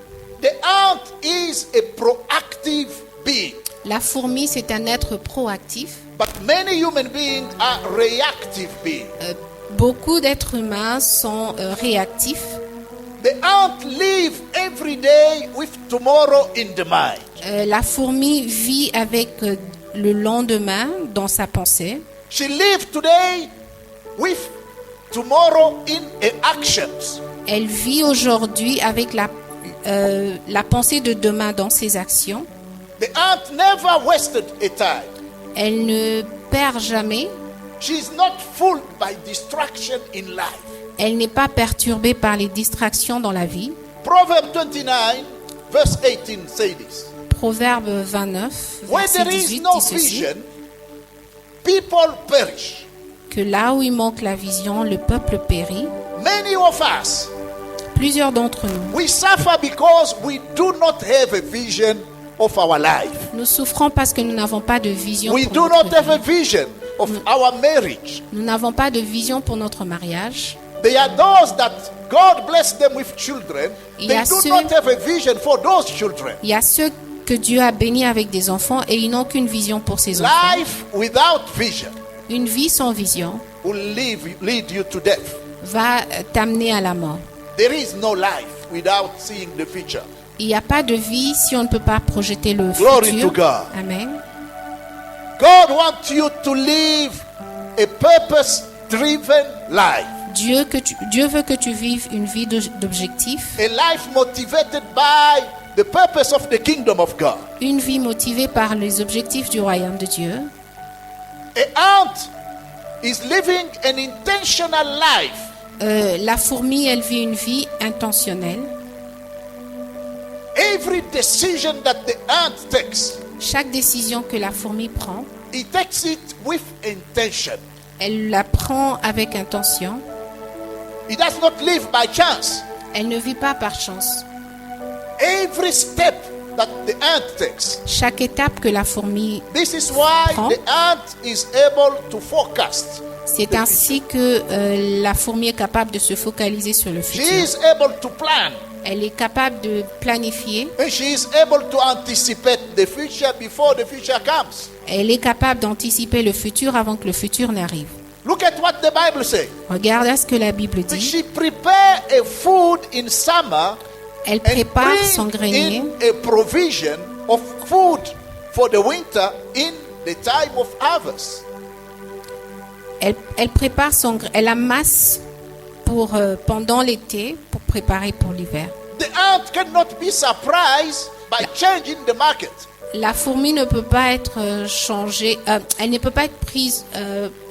A: The ant is a proactive being.
B: La fourmi, c'est un être proactif.
A: But many human beings are reactive beings.
B: Beaucoup d'êtres humains sont réactifs.
A: The ant live every day with tomorrow in the mind.
B: La fourmi vit avec le lendemain dans sa pensée.
A: She lives today with tomorrow in her actions.
B: Elle vit aujourd'hui avec la pensée de demain dans ses actions.
A: The ant never wasted a time.
B: Elle ne perd jamais.
A: She is not fooled by distraction in life.
B: Elle n'est pas perturbée par les distractions dans la vie.
A: Proverb 29 verse 18 say this.
B: Proverbe 29,
A: Where
B: verset
A: there is
B: 18
A: no
B: dit ceci,
A: vision, people perish.
B: que là où il manque la vision, le peuple périt.
A: Many of us,
B: Plusieurs d'entre nous,
A: we suffer because we do not have a vision of our life.
B: nous souffrons parce que nous n'avons pas de vision
A: We
B: pour
A: do
B: notre
A: not have a
B: vie.
A: vision of our marriage.
B: Nous n'avons pas de vision pour notre mariage.
A: They are those that God bless them with children.
B: Il y
A: They
B: a
A: do
B: ceux-
A: not have a vision for those children.
B: Il y a ceux que Dieu a bénis avec des enfants et ils n'ont qu'une vision pour ces enfants.
A: Life without vision
B: Une vie sans vision
A: will lead you to death.
B: va t'amener à la mort.
A: There is no life without seeing the future.
B: Il n'y a pas de vie si on ne peut pas projeter le
A: Glory
B: futur.
A: to God.
B: Amen.
A: God wants you to live a purpose-driven life.
B: Dieu veut que tu vives une vie d'objectif,
A: A life motivated by the purpose of the kingdom of God.
B: une vie motivée par les objectifs du royaume de Dieu.
A: A ant is living an intentional life.
B: La fourmi, elle vit une vie intentionnelle.
A: Every decision that the ant takes,
B: Chaque décision que la fourmi prend,
A: he takes it with intention.
B: elle la prend avec intention.
A: He does not live by chance.
B: Elle ne vit pas par chance.
A: Every step that the ant takes.
B: Chaque étape que la fourmi,
A: This is why
B: Prend.
A: the ant is able to forecast.
B: c'est ainsi que la fourmi est capable de se focaliser sur le
A: She
B: futur.
A: is able to plan.
B: Elle est capable de planifier.
A: And she is able to anticipate the future before the future comes.
B: Elle est capable d'anticiper le futur avant que le futur n'arrive.
A: Look at what the Bible says.
B: Regarde à ce que la Bible dit.
A: She prepare a food in summer
B: Elle
A: and
B: prépare son
A: bring
B: grenier.
A: in a provision of food for the winter in the time of harvest.
B: Elle prépare elle amasse pour pendant l'été pour préparer pour l'hiver.
A: The ant cannot be surprised by changing the market.
B: La fourmi ne peut pas être changée, elle ne peut pas être prise,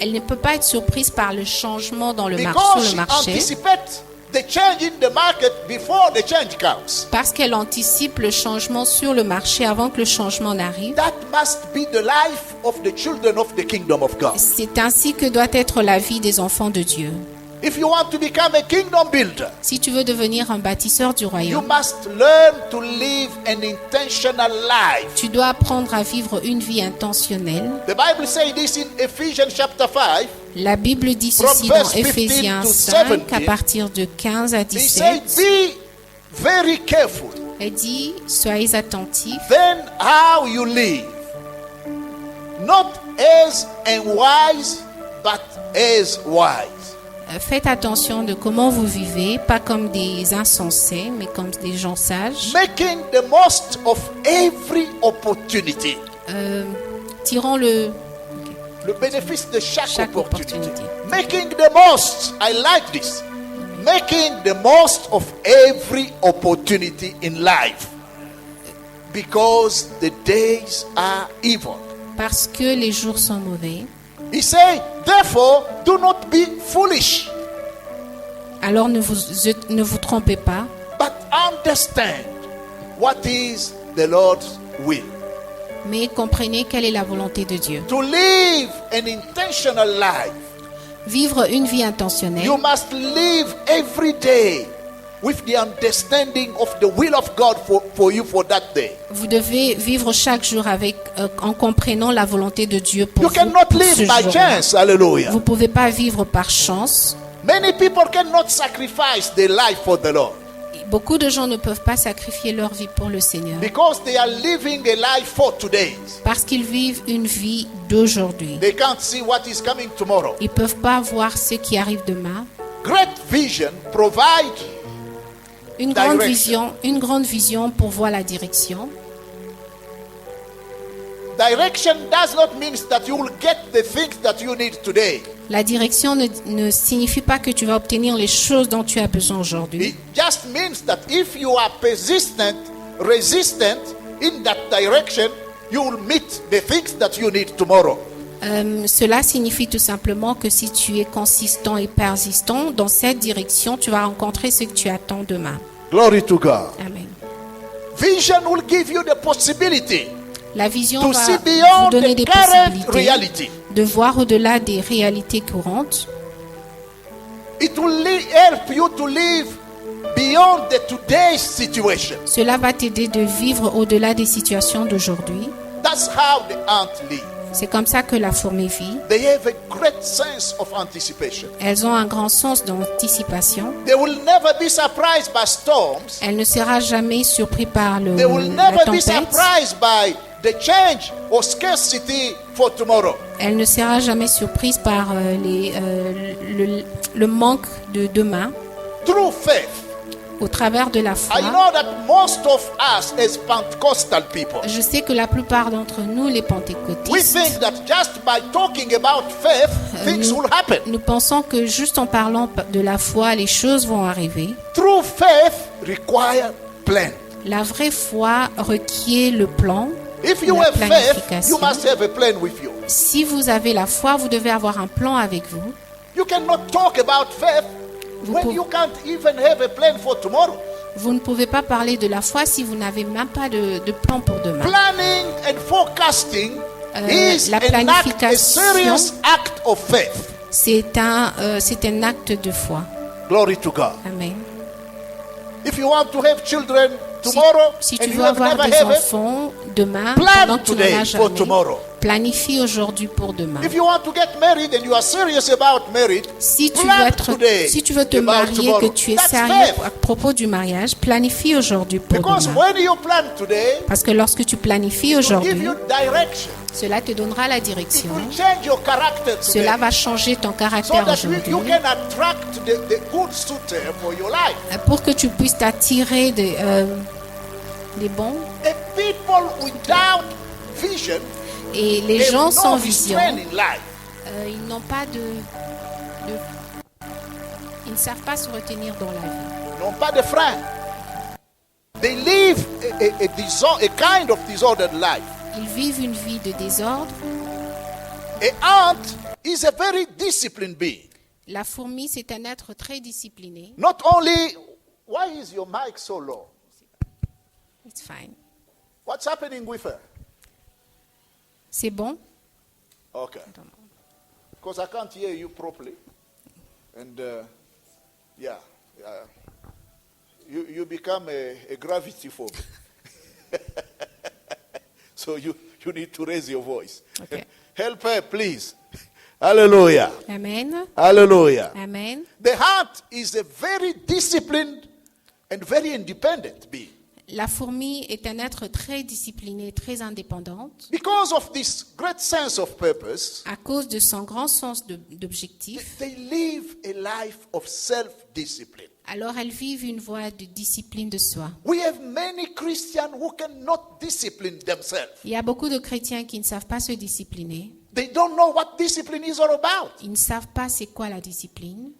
B: elle ne peut pas être surprise par le changement dans le marché,
A: Because
B: sur
A: she
B: le marché,
A: anticipates the change in the market before the change comes.
B: parce qu'elle anticipe le changement sur le marché avant que le changement n'arrive.
A: That must be the life of the children of the kingdom of God.
B: C'est ainsi que doit être la vie des enfants de Dieu.
A: If you want to become a kingdom builder,
B: Si tu veux devenir un bâtisseur du
A: you
B: royaume,
A: must learn to live an intentional life.
B: tu dois apprendre à vivre une vie intentionnelle.
A: The Bible says this in Ephesians chapter 5.
B: La Bible dit
A: From
B: ceci dans
A: verse 15
B: Éphésiens
A: to
B: 5,
A: 17,
B: à partir de 15 à
A: He said,
B: 17.
A: be very careful
B: Elle dit, soyez attentifs
A: then how you live, not as unwise, but as wise.
B: Faites attention de comment vous vivez, pas comme des insensés, mais comme des gens sages,
A: Making the most of every opportunity.
B: tirant le
A: Le bénéfice de chaque
B: Chaque
A: opportunité.
B: opportunité.
A: Making the most. I like this. Making the most of every opportunity in life. Because the days are evil.
B: parce que les jours sont mauvais.
A: He said, therefore, do not be foolish,
B: Alors ne vous trompez pas,
A: but understand what is the Lord's will.
B: mais comprenez quelle est la volonté de Dieu.
A: To live an intentional life,
B: Vivre une vie intentionnelle,
A: you must live every day with the understanding of the will of God for you for that day.
B: vous devez vivre chaque jour avec, en comprenant la volonté de Dieu pour
A: You
B: vous
A: cannot
B: pour ce
A: live by
B: jour-là.
A: chance. Hallelujah.
B: Vous ne pouvez pas vivre par chance.
A: Many people cannot sacrifice their life for the Lord
B: Beaucoup de gens ne peuvent pas sacrifier leur vie pour le Seigneur
A: because they are living a life for today.
B: parce qu'ils vivent une vie d'aujourd'hui.
A: They can't see what is coming tomorrow.
B: Ils ne peuvent pas voir ce qui arrive demain.
A: Great vision provide
B: Une grande vision pour voir la direction.
A: direction does not mean that you will get the things that you need today.
B: La direction ne signifie pas que tu vas obtenir les choses dont tu as besoin aujourd'hui.
A: It just means that if you are persistent, resistant in that direction, you will meet the things that you need tomorrow.
B: Cela signifie tout simplement que si tu es consistant et persistant dans cette direction, tu vas rencontrer ce que tu attends demain.
A: Glory to God.
B: Amen.
A: Vision will give you the possibility
B: La vision
A: to
B: va
A: see
B: vous
A: beyond
B: donner
A: the
B: des
A: current
B: possibilités
A: reality.
B: de voir au-delà des réalités courantes.
A: It will help you to live beyond the today's situation.
B: Cela va t'aider de vivre au-delà des situations d'aujourd'hui.
A: That's how the ant live.
B: C'est comme ça que la fourmi vit.
A: They have a great sense of anticipation.
B: Elles ont un grand sens d'anticipation.
A: They will never be surprised by storms.
B: Elle ne sera jamais surprise par
A: They will
B: la
A: never be
B: tempête.
A: surprised by the change or scarcity for tomorrow.
B: Elle ne sera jamais surprise par le manque de demain.
A: Through faith,
B: au travers de la
A: I
B: foi.
A: know that most of us as Pentecostal people,
B: Je sais que la plupart d'entre nous, les
A: we
B: pentecôtistes,
A: think that just by talking about faith, things will happen.
B: nous pensons que juste en parlant de la foi, les choses vont arriver.
A: True faith requires plan.
B: La vraie foi requiert le plan,
A: If you
B: la
A: have faith, you
B: planification.
A: must have a plan with you.
B: Si vous avez la foi, vous devez avoir un plan avec vous.
A: You cannot talk about faith
B: Vous
A: when
B: pouvez-
A: you can't even have a plan for tomorrow.
B: Vous ne pouvez pas parler de la foi si vous n'avez même pas de plan pour demain.
A: Planning and forecasting is
B: la
A: a
B: planification-
A: serious act of faith.
B: C'est un acte de foi.
A: Glory to God.
B: Amen.
A: If you want to have children
B: Si,
A: tomorrow
B: si
A: and
B: tu
A: you
B: veux
A: have
B: avoir
A: never
B: des
A: have it,
B: enfants demain,
A: plan
B: pendant que tu n'en
A: today
B: as
A: for
B: jamais,
A: tomorrow.
B: planifie aujourd'hui pour demain.
A: If you want to get married and you are serious about marriage,
B: Si tu,
A: plan
B: veux être,
A: today
B: si tu veux te
A: about
B: marier,
A: tomorrow.
B: que tu es
A: That's
B: sérieux
A: faith.
B: à propos du mariage, planifie aujourd'hui pour
A: Because
B: demain.
A: when you plan today,
B: Parce que lorsque tu planifies
A: it will
B: aujourd'hui,
A: give you direction.
B: cela te donnera la
A: It
B: direction.
A: will change your character today.
B: Cela va changer ton
A: So
B: caractère
A: that you
B: aujourd'hui.
A: can attract the good suitor for your life.
B: Pour que tu puisses t'attirer des bons.
A: The people without vision,
B: Et les
A: they
B: gens
A: have
B: sans
A: no
B: vision,
A: restraint in life.
B: ils n'ont pas ils ne savent pas se retenir dans la vie.
A: Non pas de frein. They live a kind of disordered life.
B: Ils vivent une vie de désordre.
A: A ant is a very disciplined being.
B: La fourmi, c'est un être très discipliné.
A: Not only, why is your mic so low?
B: It's fine.
A: What's happening with her?
B: C'est bon?
A: Okay. Because I can't hear you properly. And you become a gravity phobe. So you need to raise your voice.
B: Okay.
A: Help her, please. Hallelujah.
B: Amen.
A: Hallelujah.
B: Amen.
A: The heart is a very disciplined and very independent being.
B: La fourmi est un être très discipliné, très indépendante.
A: Because of this great sense of purpose,
B: À cause de son grand sens d'objectif,
A: they live a life of self-discipline.
B: alors elles vivent une voie de discipline de soi.
A: We have many Christians who cannot discipline themselves.
B: Il y a beaucoup de chrétiens qui ne savent pas se discipliner.
A: They don't know what discipline is all about.
B: Ils ne savent pas c'est quoi la discipline.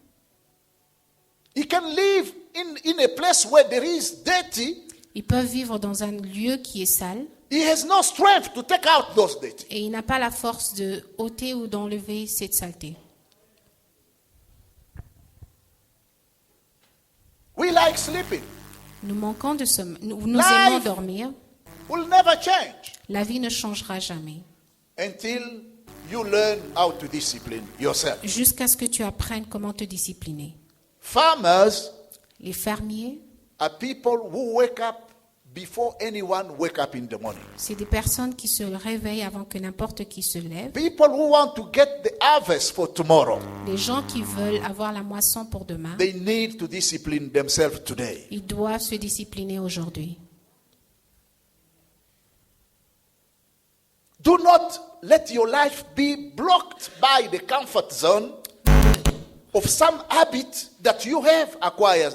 A: You can live in a place where there is dirty.
B: Ils peuvent vivre dans un lieu qui est sale
A: He has no strength to take out those dirty.
B: et il n'a pas la force de ôter ou d'enlever cette saleté.
A: We like sleeping.
B: Nous manquons de sommeil. Nous
A: Life.
B: aimons dormir.
A: Will never change
B: La vie ne changera jamais.
A: until you learn how to discipline yourself.
B: Jusqu'à ce que tu apprennes comment te discipliner.
A: Farmers
B: Les fermiers,
A: are people who wake up before anyone wake up in the morning.
B: c'est des personnes qui se réveillent avant que n'importe qui se lève.
A: People who want to get the harvest for tomorrow.
B: Les gens qui veulent avoir la moisson pour demain,
A: They need to discipline themselves today.
B: ils doivent se discipliner aujourd'hui.
A: Do not let your life be blocked by the comfort zone of some habit that you have acquired.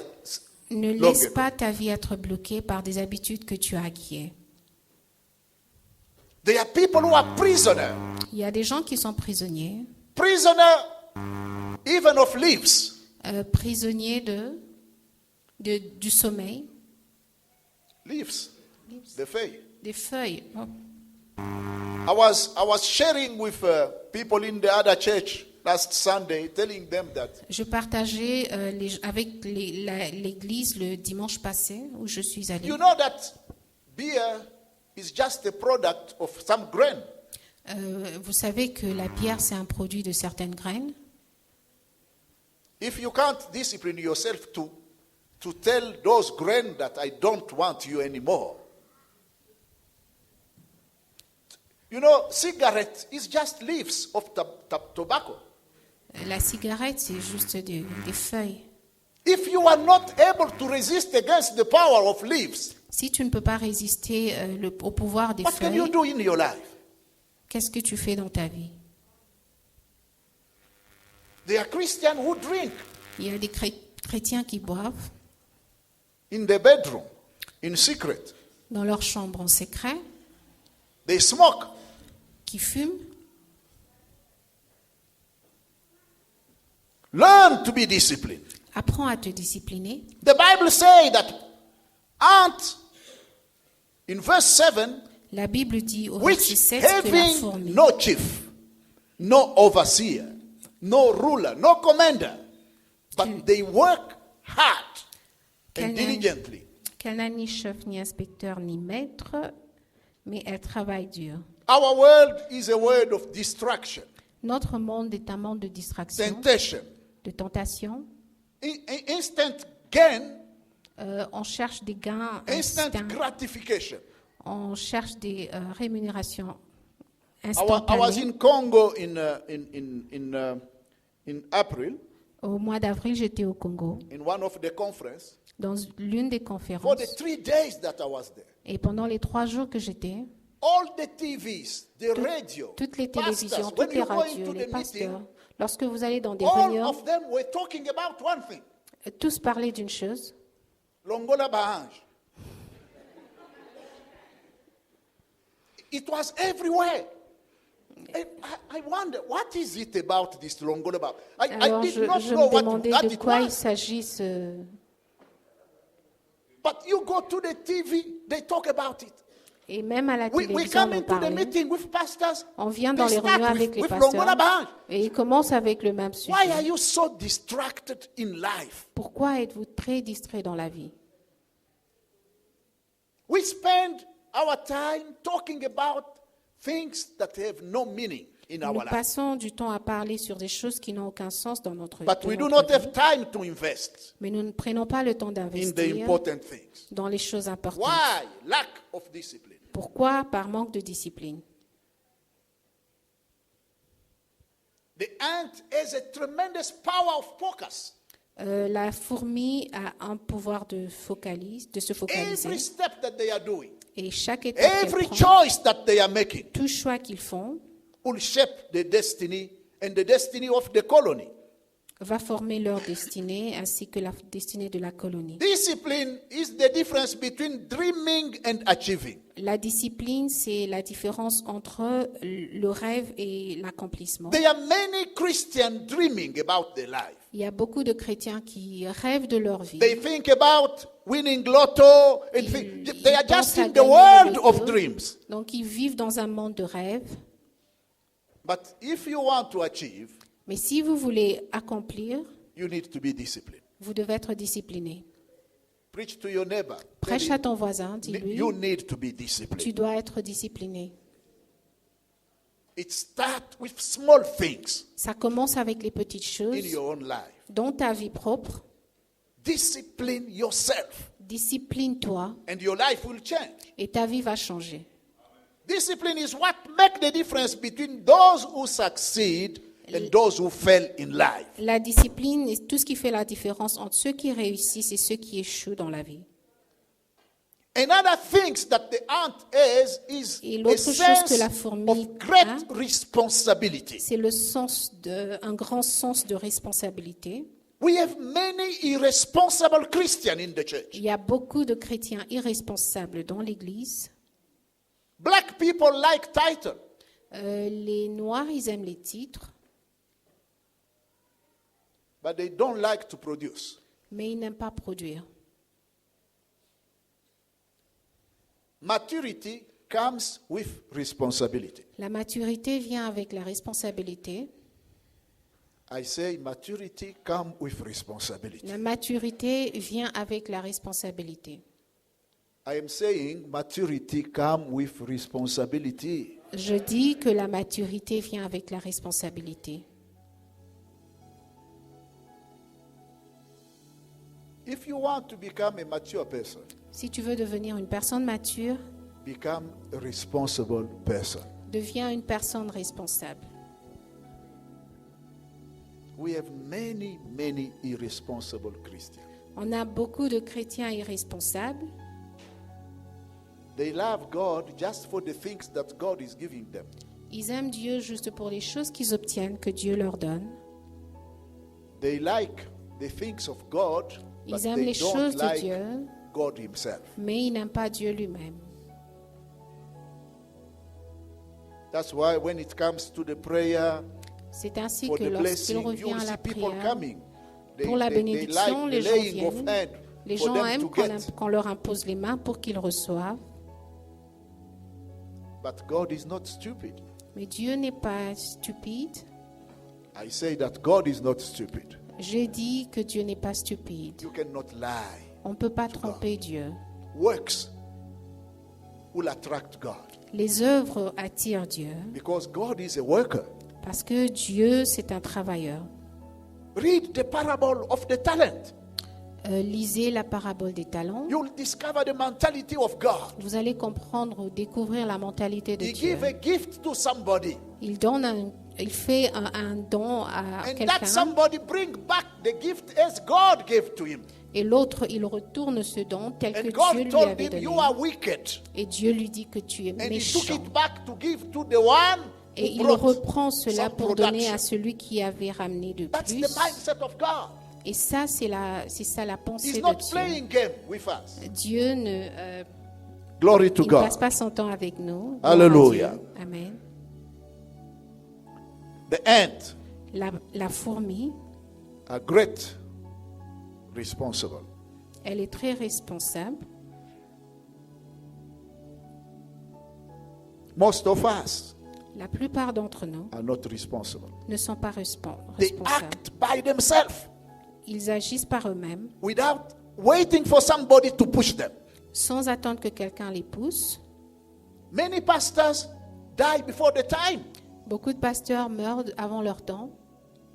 B: Ne
A: Long
B: laisse
A: ago.
B: pas ta vie être bloquée par des habitudes que tu as acquises.
A: There are people who are prisoners.
B: Il y a des gens qui sont prisonniers,
A: Prisoner even of leaves.
B: prisonniers du sommeil,
A: Leaves. The feuilles.
B: des feuilles. Oh.
A: I was sharing with people in the other church last Sunday, telling them that
B: Je partageais avec l'église le dimanche passé où je suis allée.
A: you know that beer is just a product of some grain.
B: Vous savez que la bière, c'est un produit de certaines graines.
A: If you can't discipline yourself to tell those grain that I don't want you anymore. You know, cigarette is just leaves of tobacco.
B: La cigarette, c'est juste des feuilles.
A: If you are not able to resist against the power of leaves,
B: Si tu ne peux pas résister au pouvoir des
A: what can you
B: feuilles,
A: do in your life?
B: qu'est-ce que tu fais dans ta vie?
A: There are Christians who drink.
B: Il y a des chrétiens qui boivent.
A: in the bedroom, in secret.
B: dans leur chambre en secret,
A: They smoke.
B: qui fument.
A: Learn to be disciplined.
B: Apprends à te discipliner.
A: The Bible says that ant, in verse 7,
B: La Bible dit au verset
A: which
B: 7 que la
A: having
B: fourmi,
A: no chief, no overseer, no ruler, no commander, but they work hard and diligently.
B: qu'elle n'a ni chef, ni inspecteur, ni maître, mais elle travaille dur.
A: Our world is a world of distraction,
B: Notre monde est un monde de distraction,
A: temptation,
B: de tentation.
A: instant gain,
B: On cherche des gains
A: instant
B: instincts.
A: gratification.
B: On cherche des rémunérations
A: I was
B: instantanées.
A: in Congo in April
B: Au mois d'avril, j'étais au Congo,
A: in one of the conference.
B: dans l'une des
A: For
B: conférences.
A: the 3 days that I was there,
B: Et pendant les 3 jours que j'étais,
A: all the TVs, the radio,
B: toutes les
A: pastors,
B: télévisions,
A: when
B: toutes les
A: you go
B: radios,
A: into
B: les
A: the
B: pasteurs,
A: meeting,
B: lorsque vous allez dans des
A: all
B: réunions,
A: of them were talking about one thing:
B: tous parlaient d'une chose,
A: Longola Bahanj. It was everywhere. And I wonder, what is it about this Longola Bahanj? I
B: alors
A: did
B: je
A: not
B: me
A: know what
B: demandais
A: that
B: de
A: it
B: quoi il
A: was.
B: s'agisse.
A: But you go to the TV, they talk about it.
B: Et même à la
A: We
B: télévision,
A: come
B: on en
A: into the
B: parlait.
A: meeting with pastors.
B: On vient
A: They
B: dans les
A: start
B: réunions avec les
A: with Longola
B: pasteurs
A: Bahanj.
B: et ils commencent avec le même
A: Why are
B: sujet.
A: you so distracted in life?
B: Pourquoi êtes-vous très distrait dans la vie?
A: We spend our time talking about things that have no meaning in
B: Nous
A: our life.
B: passons du temps à parler sur des choses qui n'ont aucun sens dans notre
A: But
B: de
A: we do
B: notre
A: not
B: vie.
A: have time to invest
B: Mais nous ne prenons pas le temps
A: in the
B: d'investir
A: important things.
B: dans les choses importantes.
A: Why? Lack of discipline.
B: Pourquoi? Par manque de discipline.
A: The ant has a tremendous power of focus.
B: La fourmi a un pouvoir de se focaliser.
A: Every step that they are doing,
B: Et chaque étape qu'elle
A: every
B: prend,
A: choice that they are making
B: tout choix qu'ils font,
A: will shape the destiny and the destiny of the colony.
B: va former leur destinée ainsi que la destinée de la colonie.
A: Discipline is the difference between dreaming and achieving.
B: La discipline, c'est la différence entre le rêve et l'accomplissement.
A: There are many Christians dreaming about their life.
B: Il y a beaucoup de chrétiens qui rêvent de leur vie.
A: They think about winning lotto and they are just
B: pensent à
A: in the
B: gagner
A: world
B: le
A: of
B: loto.
A: dreams.
B: Donc ils vivent dans un monde de rêves.
A: But if you want to achieve,
B: Mais si vous voulez accomplir,
A: you need to be disciplined.
B: vous devez être discipliné.
A: Preach to your neighbor.
B: Prêche
A: Tell
B: à ton voisin,
A: him,
B: dis-lui,
A: you need to be
B: tu
A: disciplined.
B: dois être discipliné.
A: It starts with small things
B: Ça commence avec les petites
A: in
B: choses
A: your own life.
B: dans ta vie propre.
A: Discipline yourself
B: Discipline-toi
A: and your life will change.
B: et ta vie va changer.
A: Discipline is what makes the difference between those who succeed and those who fail in life.
B: La discipline est tout ce qui fait la différence entre ceux qui réussissent et ceux qui échouent dans la vie.
A: Another thing that the ant has is
B: Et
A: a
B: l'autre chose que la
A: sense
B: fourmi
A: of great
B: a,
A: responsibility.
B: c'est le sens un grand sens de responsabilité.
A: We have many irresponsible Christians in the church.
B: Il y a beaucoup de chrétiens irresponsables dans l'Église.
A: Black people like title.
B: Les Noirs, ils aiment les titres,
A: But they don't like to produce.
B: mais ils n'aiment pas produire.
A: Maturity comes with responsibility.
B: La maturité vient avec la responsabilité.
A: I say maturity comes with responsibility.
B: La maturité vient avec la responsabilité.
A: I am saying maturity comes with responsibility.
B: Je dis que la maturité vient avec la responsabilité.
A: If you want to become a mature person,
B: Si tu veux devenir une personne mature,
A: become a responsible person.
B: deviens une personne responsable.
A: We have many, many irresponsible Christians.
B: On a beaucoup de chrétiens irresponsables.
A: They love God just for the things that God is giving them.
B: Ils aiment Dieu juste pour les choses qu'ils obtiennent, que Dieu leur donne.
A: They like the things of God, but
B: Ils aiment
A: they
B: les
A: don't
B: choses de
A: like
B: Dieu,
A: God himself.
B: Mais il n'aime pas Dieu lui-même.
A: That's why when it comes to the prayer
B: C'est ainsi
A: for
B: que
A: the
B: lorsqu'il
A: blessing, you
B: revient
A: will
B: à
A: see
B: la
A: people
B: prière,
A: coming.
B: pour la bénédiction,
A: like
B: les
A: the
B: gens
A: laying of
B: viennent.
A: hand
B: Les
A: for
B: gens
A: them
B: aiment
A: to
B: qu'on
A: get.
B: qu'on leur impose les mains pour qu'ils reçoivent.
A: But God is not stupid.
B: Mais Dieu n'est pas stupide.
A: I say that God is not stupid.
B: J'ai dit que Dieu n'est pas stupide.
A: You cannot lie.
B: On ne peut pas tromper Dieu.
A: Works will attract God.
B: Les œuvres attirent Dieu
A: Because God is a worker.
B: parce que Dieu, c'est un travailleur.
A: Read the parable of the talent.
B: Lisez la parabole des talents.
A: You'll discover the mentality of God.
B: Vous allez comprendre ou découvrir la mentalité de
A: He
B: Dieu.
A: give a gift to somebody.
B: Il fait un don à
A: And that
B: quelqu'un
A: somebody bring back the gift as God gave to him.
B: et l'autre, il retourne ce don tel que
A: And
B: Dieu
A: God
B: lui
A: told
B: avait
A: him,
B: donné.
A: you are wicked.
B: Et Dieu lui dit que tu es
A: And he took
B: méchant.
A: it back to give to the one
B: Et
A: who
B: il
A: brought
B: reprend cela
A: some
B: pour donner à
A: production.
B: celui qui avait ramené de
A: That's
B: plus.
A: the mindset of God.
B: Et ça, c'est ça la
A: He's
B: pensée
A: not
B: de Dieu.
A: playing game with us.
B: Dieu ne,
A: Glory to
B: il ne passe
A: God.
B: pas son temps avec nous. Gloire à
A: Hallelujah.
B: Dieu. Amen.
A: The ant,
B: La fourmi,
A: a great responsible.
B: elle est très responsable.
A: Most of us
B: La plupart d'entre nous
A: are not responsible.
B: ne sont pas
A: They
B: responsables.
A: act by themselves
B: Ils agissent par eux-mêmes
A: without waiting for somebody to push them.
B: sans attendre que quelqu'un les pousse.
A: Many pastors die before the time.
B: Beaucoup de pasteurs meurent avant leur temps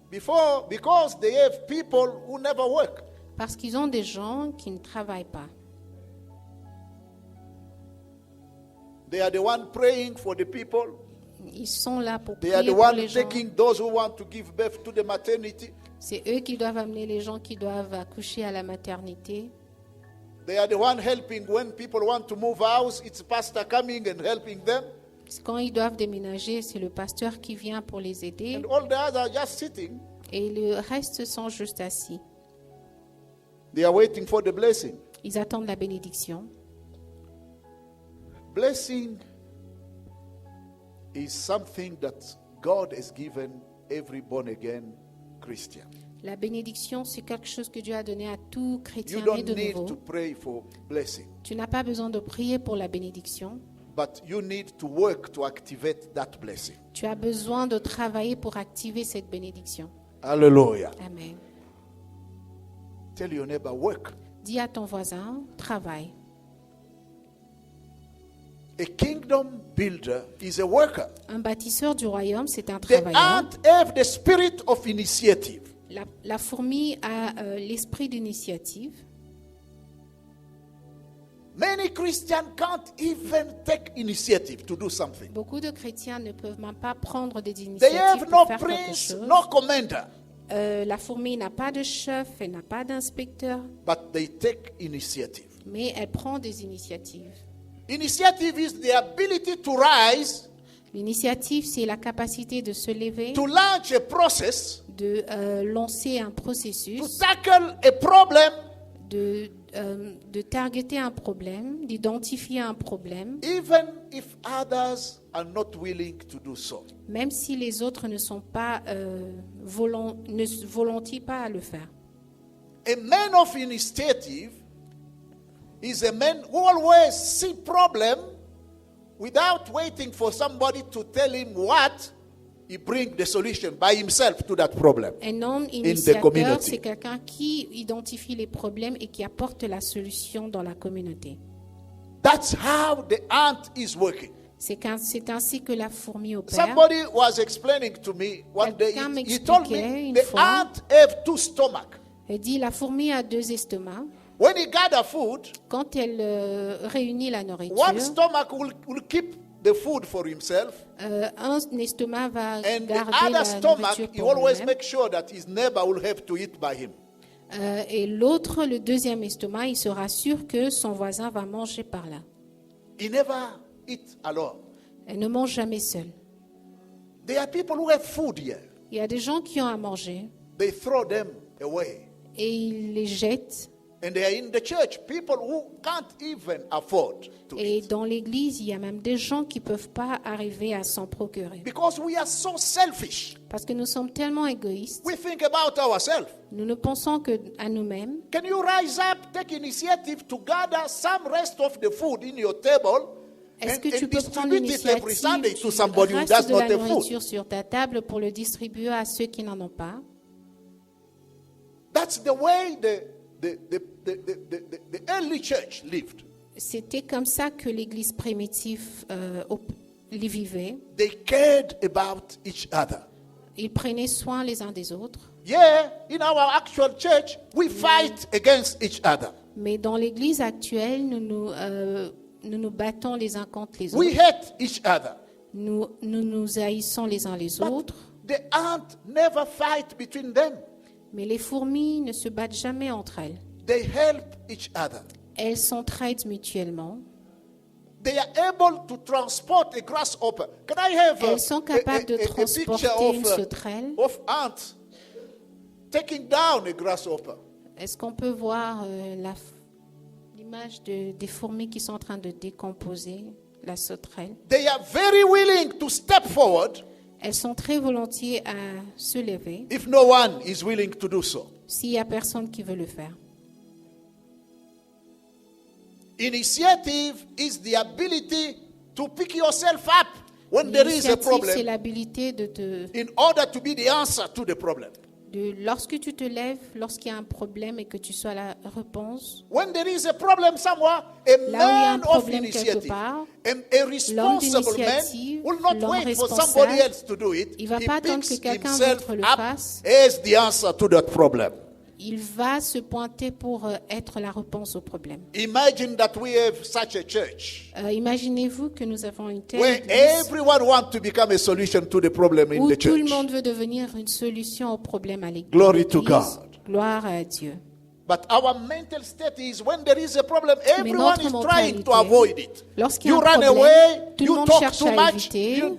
A: Because they have people who never work.
B: parce qu'ils ont des gens qui ne travaillent pas.
A: They are the one praying for the people.
B: Ils sont là pour
A: They are
B: prier
A: the
B: pour
A: one
B: les gens.
A: taking those who want to give birth to the maternity.
B: C'est eux qui doivent amener les gens qui doivent accoucher à la maternité.
A: They are the one helping when people want to move house. It's pastor coming and helping them.
B: Quand ils doivent déménager, c'est le pasteur qui vient pour les aider.
A: And all the others are just sitting.
B: Et le reste sont juste assis.
A: They are waiting for the blessing.
B: Ils attendent la bénédiction.
A: Blessing is something that God has given every born-again Christian.
B: La bénédiction, c'est quelque chose que Dieu a donné à tout
A: You
B: chrétien né
A: don't
B: de
A: need to
B: nouveau.
A: pray for blessing,
B: Tu n'as pas besoin de prier pour la bénédiction.
A: but you need to work to activate that blessing.
B: Tu as besoin de travailler pour activer cette bénédiction.
A: Hallelujah.
B: Amen.
A: Tell your neighbor, work.
B: Dis à ton voisin, travaille.
A: A kingdom builder is a worker.
B: Un bâtisseur du royaume, c'est un
A: The
B: travailleur.
A: ant have the spirit of initiative.
B: La fourmi a l'esprit d'initiative.
A: Many Christians can't even take initiative to do something.
B: Beaucoup de chrétiens ne peuvent même pas prendre des
A: They
B: initiatives
A: have
B: pour
A: no
B: faire quelque
A: prince,
B: chose.
A: no commander,
B: La fourmi n'a pas de chef, elle n'a pas d'inspecteur,
A: but they take initiative.
B: mais elle prend des initiatives.
A: Initiative is the ability to rise,
B: L'initiative, c'est la capacité de se lever,
A: to launch a process,
B: de lancer un
A: to
B: processus,
A: tackle a problem,
B: de targeter un problème, d'identifier un problème,
A: even if others are not willing to do so.
B: même si les autres ne sont pas ne volontaient pas à le faire.
A: A man of initiative is a man who always see problem without waiting for somebody to tell him what. He brings the solution by himself to that problem.
B: Un homme
A: the
B: initiateur,
A: community.
B: c'est quelqu'un qui identifie les problèmes et qui apporte la solution dans la communauté.
A: That's how the ant is working.
B: C'est ainsi que la fourmi opère.
A: Somebody was explaining to me one day.
B: Quelqu'un
A: He told
B: m'expliquait
A: me
B: une
A: the
B: fois.
A: ant have two stomachs.
B: Elle dit, la fourmi a 2 estomacs.
A: When he gather food,
B: Quand elle réunit la nourriture,
A: one stomach will keep the food for himself,
B: un estomac va
A: and the
B: garder
A: other
B: la
A: stomach,
B: nourriture
A: he
B: pour
A: always
B: lui-même.
A: make sure that his neighbor will have to eat by him.
B: Et l'autre, le deuxième estomac, il sera sûr que son voisin va manger par là.
A: He never eat alone.
B: Elle ne mange jamais seule.
A: There are people who have food here.
B: Il y a des gens qui ont à manger
A: They throw them away.
B: et ils les jettent.
A: And they are in the church, people who can't even afford to
B: Et
A: eat.
B: dans l'église, il y a même des gens qui ne peuvent pas arriver à s'en procurer.
A: Because we are so selfish.
B: Parce que nous sommes tellement égoïstes.
A: We think about ourselves.
B: Nous ne pensons qu'à nous-mêmes.
A: Can you rise up, take initiative to gather some rest of the food in your table
B: Est-ce
A: and
B: que tu peux prendre
A: distribute it every Sunday
B: l'initiative
A: to
B: du
A: somebody who does
B: reste de
A: not
B: la
A: have food?
B: nourriture sur ta table pour le distribuer à ceux qui n'en ont pas?
A: That's the way the early church lived.
B: C'était comme ça que l'église primitive les vivait.
A: They cared about each other.
B: Ils prenaient soin les uns des autres.
A: Yeah, in our actual church, we fight against each other.
B: Mais dans l'église actuelle, nous nous battons les uns contre les
A: We
B: autres.
A: hate each other.
B: Nous haïssons les uns les
A: But
B: autres.
A: the ants never fight between them.
B: Mais les fourmis ne se battent jamais entre elles.
A: They help each other.
B: Elles s'entraident mutuellement.
A: They are able to transport a grasshopper. Can I have
B: Elles sont capables de transporter une
A: picture
B: sauterelle.
A: of ants taking down a grasshopper?
B: Est-ce qu'on peut voir l'image des fourmis qui sont en train de décomposer la sauterelle?
A: They are very willing to step forward
B: Elles sont très volontiers à se lever
A: if no one is willing to do so.
B: s'il n'y a personne qui veut le faire.
A: Initiative is the ability to pick yourself up when there is a
B: L'initiative, c'est
A: problem
B: l'habilité
A: in order to be the answer to the problem.
B: lorsque tu te lèves, lorsqu'il y a un problème et que tu sois la réponse.
A: When there is a problem somewhere,
B: Là
A: a
B: où il y a un
A: man of
B: problème quelque
A: initiative,
B: part,
A: a responsible man
B: d'initiative,
A: will not
B: l'homme
A: wait for
B: responsable,
A: somebody else to do it.
B: il va
A: He
B: pas attendre
A: picks
B: que quelqu'un
A: himself
B: d'autre le
A: up
B: fasse.
A: as the answer to that problem.
B: Il va se pointer pour être la réponse au problème.
A: Imagine that we have such a church
B: Imaginez-vous que nous avons une telle
A: where
B: église
A: everyone wants to become a solution to the problem in
B: où
A: the
B: tout le
A: church.
B: monde veut devenir une solution au problème à l'église.
A: Glory to God.
B: Gloire à Dieu.
A: But our mental state is when there is a problem,
B: Mais
A: everyone
B: notre
A: is trying to
B: mentalité,
A: avoid it.
B: lorsqu'il y a
A: You
B: un
A: run
B: problème,
A: away,
B: tout le
A: you
B: monde
A: talk
B: cherche
A: too
B: à
A: much.
B: éviter. On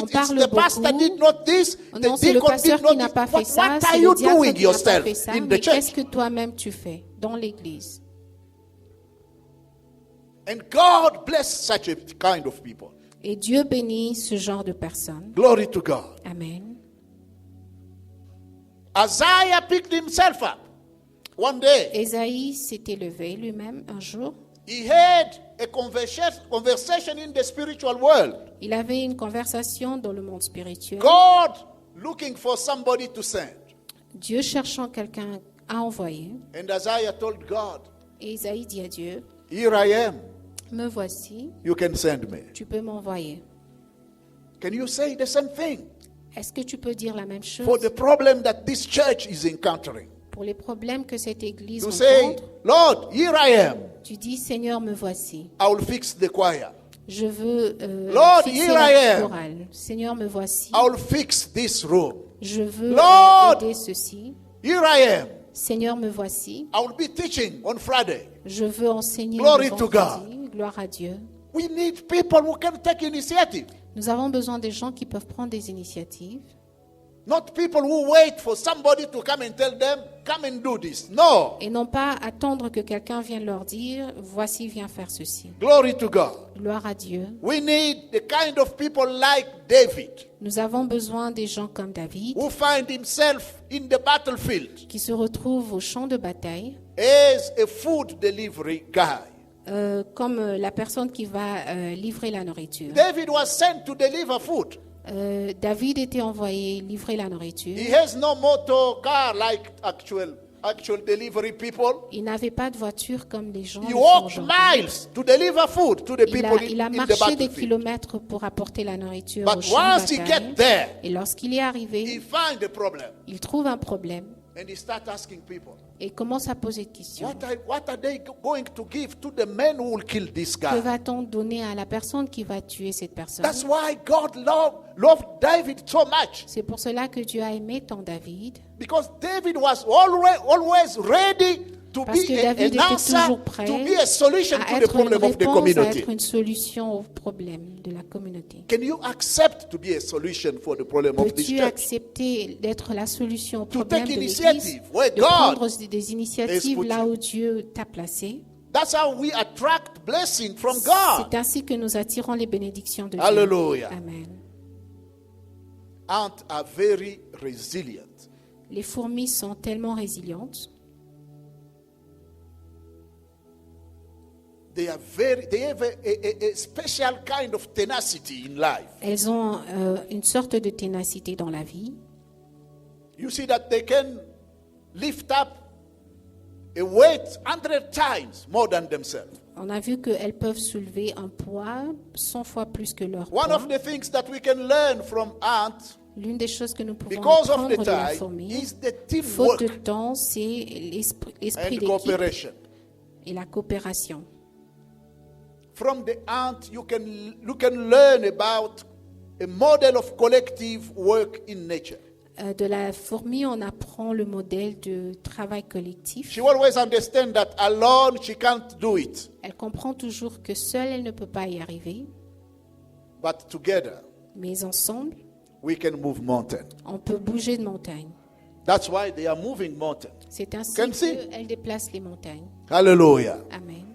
A: It's
B: parle
A: the pastor
B: beaucoup.
A: did not this,
B: Non,
A: the
B: c'est le
A: deacon
B: pasteur
A: did
B: qui
A: not
B: n'a
A: this.
B: pas fait
A: What
B: ça,
A: are
B: c'est
A: you
B: le diacre
A: doing
B: qui n'a pas
A: yourself
B: fait ça.
A: in
B: Mais
A: the church?
B: qu'est-ce que toi-même tu fais dans l'église?
A: And God bless such a kind of people.
B: Et Dieu bénit ce genre de personnes.
A: Glory to God.
B: Amen.
A: Isaiah picked himself up one day.
B: Ésaïe s'était levé lui-même un jour.
A: He had a conversation in the spiritual world.
B: Il avait une conversation dans le monde spirituel.
A: God looking for somebody to send.
B: Dieu cherchant quelqu'un à envoyer.
A: And Isaiah told God,
B: Et Ésaïe dit à Dieu,
A: here I am.
B: me voici,
A: You can send me.
B: tu peux m'envoyer.
A: Can you say the same thing
B: Est-ce que tu peux dire la même chose
A: for the problem that this church is encountering?
B: pour les problèmes que cette église
A: You say,
B: rencontre?
A: Lord, here I am.
B: Tu dis, Seigneur, me voici.
A: I will fix the choir.
B: Je veux
A: Lord,
B: fixer
A: here
B: la
A: I am.
B: chorale. Seigneur, me voici.
A: I will fix this room.
B: Je veux
A: Lord.
B: aider ceci.
A: Here I am.
B: Seigneur, me voici.
A: I will be teaching on Friday.
B: Je veux enseigner
A: Glory
B: le
A: to
B: vendredi. Gloire à Dieu.
A: We need people who can take initiative,
B: Nous avons besoin des gens qui peuvent prendre des initiatives.
A: not people who wait for somebody to come and tell them, come and do this. No.
B: Et non pas attendre que quelqu'un vienne leur dire, voici, viens faire ceci.
A: Glory to God.
B: Gloire à Dieu.
A: We need the kind of people like David,
B: Nous avons besoin des gens comme David,
A: who find himself in the battlefield
B: qui se retrouvent au champ de bataille,
A: as a food delivery guy.
B: comme la personne qui va livrer la nourriture.
A: David was sent to deliver food.
B: David était envoyé livrer la nourriture.
A: He has no motor car like actual delivery people.
B: Il n'avait pas de voiture comme les gens
A: He
B: le font
A: walked
B: aujourd'hui.
A: miles to deliver food to the people
B: Il a
A: in the
B: marché des
A: battlefield.
B: kilomètres pour apporter la nourriture
A: But
B: au champ de
A: once he
B: bataille.
A: get there,
B: Et lorsqu'il est
A: he
B: arrivé,
A: find a problem
B: il trouve un problème
A: and he start asking people,
B: et commence à poser des questions.
A: what are they going to give to the men who will kill this
B: Que
A: guy?
B: va-t-on donner à la personne qui va tuer cette personne?
A: That's why God loved David so much,
B: C'est pour cela que Dieu a aimé tant David,
A: because David was always ready to
B: Parce
A: be
B: que
A: an
B: David était
A: answer,
B: toujours
A: to
B: prêt
A: be a solution
B: à
A: to the
B: être une
A: problem of the
B: réponse, à
A: community.
B: être une solution au problème de la communauté.
A: Can you accept to be a solution for the problem of this
B: Peux-tu
A: church?
B: accepter d'être la solution au
A: To
B: problème
A: take
B: de l'Église,
A: initiative where
B: de
A: God
B: prendre des
A: has
B: initiatives
A: put
B: là
A: you.
B: où Dieu t'a placé?
A: That's how we attract blessing from God.
B: C'est ainsi que nous attirons les bénédictions de Dieu.
A: Hallelujah.
B: Amen.
A: Ants are very resilient.
B: Les fourmis sont tellement résilientes.
A: They have a special kind of tenacity in life.
B: Elles ont une sorte de ténacité dans la vie.
A: You see that they can lift up a weight 100 times more than themselves.
B: On a vu qu'elles peuvent soulever un poids 100 fois plus que leur
A: One
B: poids.
A: of the things that we can learn from ants,
B: L'une des choses que nous pouvons
A: because of
B: apprendre
A: the
B: de la
A: time,
B: fourmi,
A: is the
B: faute de
A: teamwork
B: temps, c'est l'esprit
A: and
B: d'équipe
A: cooperation.
B: et la coopération.
A: From the ant, you can learn about a model of collective work in nature.
B: De la fourmi, on apprend le modèle de travail collectif.
A: She always understands that alone she can't do it,
B: Elle comprend toujours que seule, elle ne peut pas y arriver,
A: but together
B: mais ensemble,
A: we can move mountain.
B: on peut bouger de montagne.
A: That's why they are moving mountain.
B: C'est ainsi
A: Can see.
B: qu'elle déplace les montagnes.
A: Hallelujah.
B: Amen.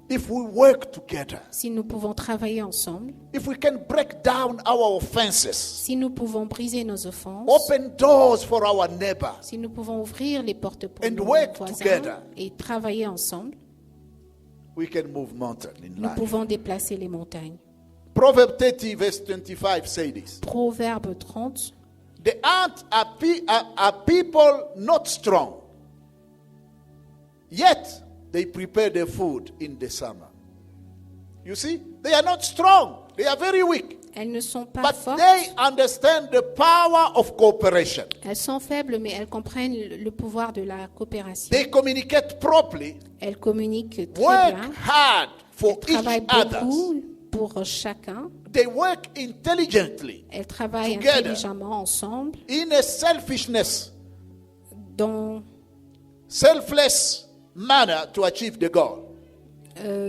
A: If we work together,
B: Si nous pouvons travailler ensemble,
A: if we can break down our offenses,
B: si nous pouvons briser nos offenses,
A: open doors for our neighbor,
B: si nous pouvons ouvrir les portes pour
A: And
B: nos
A: work
B: voisins
A: together.
B: et travailler ensemble,
A: we can move mountain in
B: nous
A: life.
B: pouvons déplacer les montagnes.
A: Proverb 30 verse 25 say this.
B: Proverbe 30,
A: The ants are people not strong, yet they prepare their food in the summer. You see, they are not strong. They are very weak.
B: elles ne sont pas
A: But
B: fortes,
A: they understand the power of cooperation.
B: elles sont faibles, mais elles comprennent le pouvoir de la coopération.
A: They communicate properly,
B: Elles communiquent très
A: work
B: bien,
A: hard for
B: elles travaillent
A: each other.
B: beaucoup pour chacun,
A: They work intelligently
B: elles travaillent
A: Together.
B: intelligemment ensemble,
A: in a selfishness,
B: dans,
A: selfless manner to achieve the goal.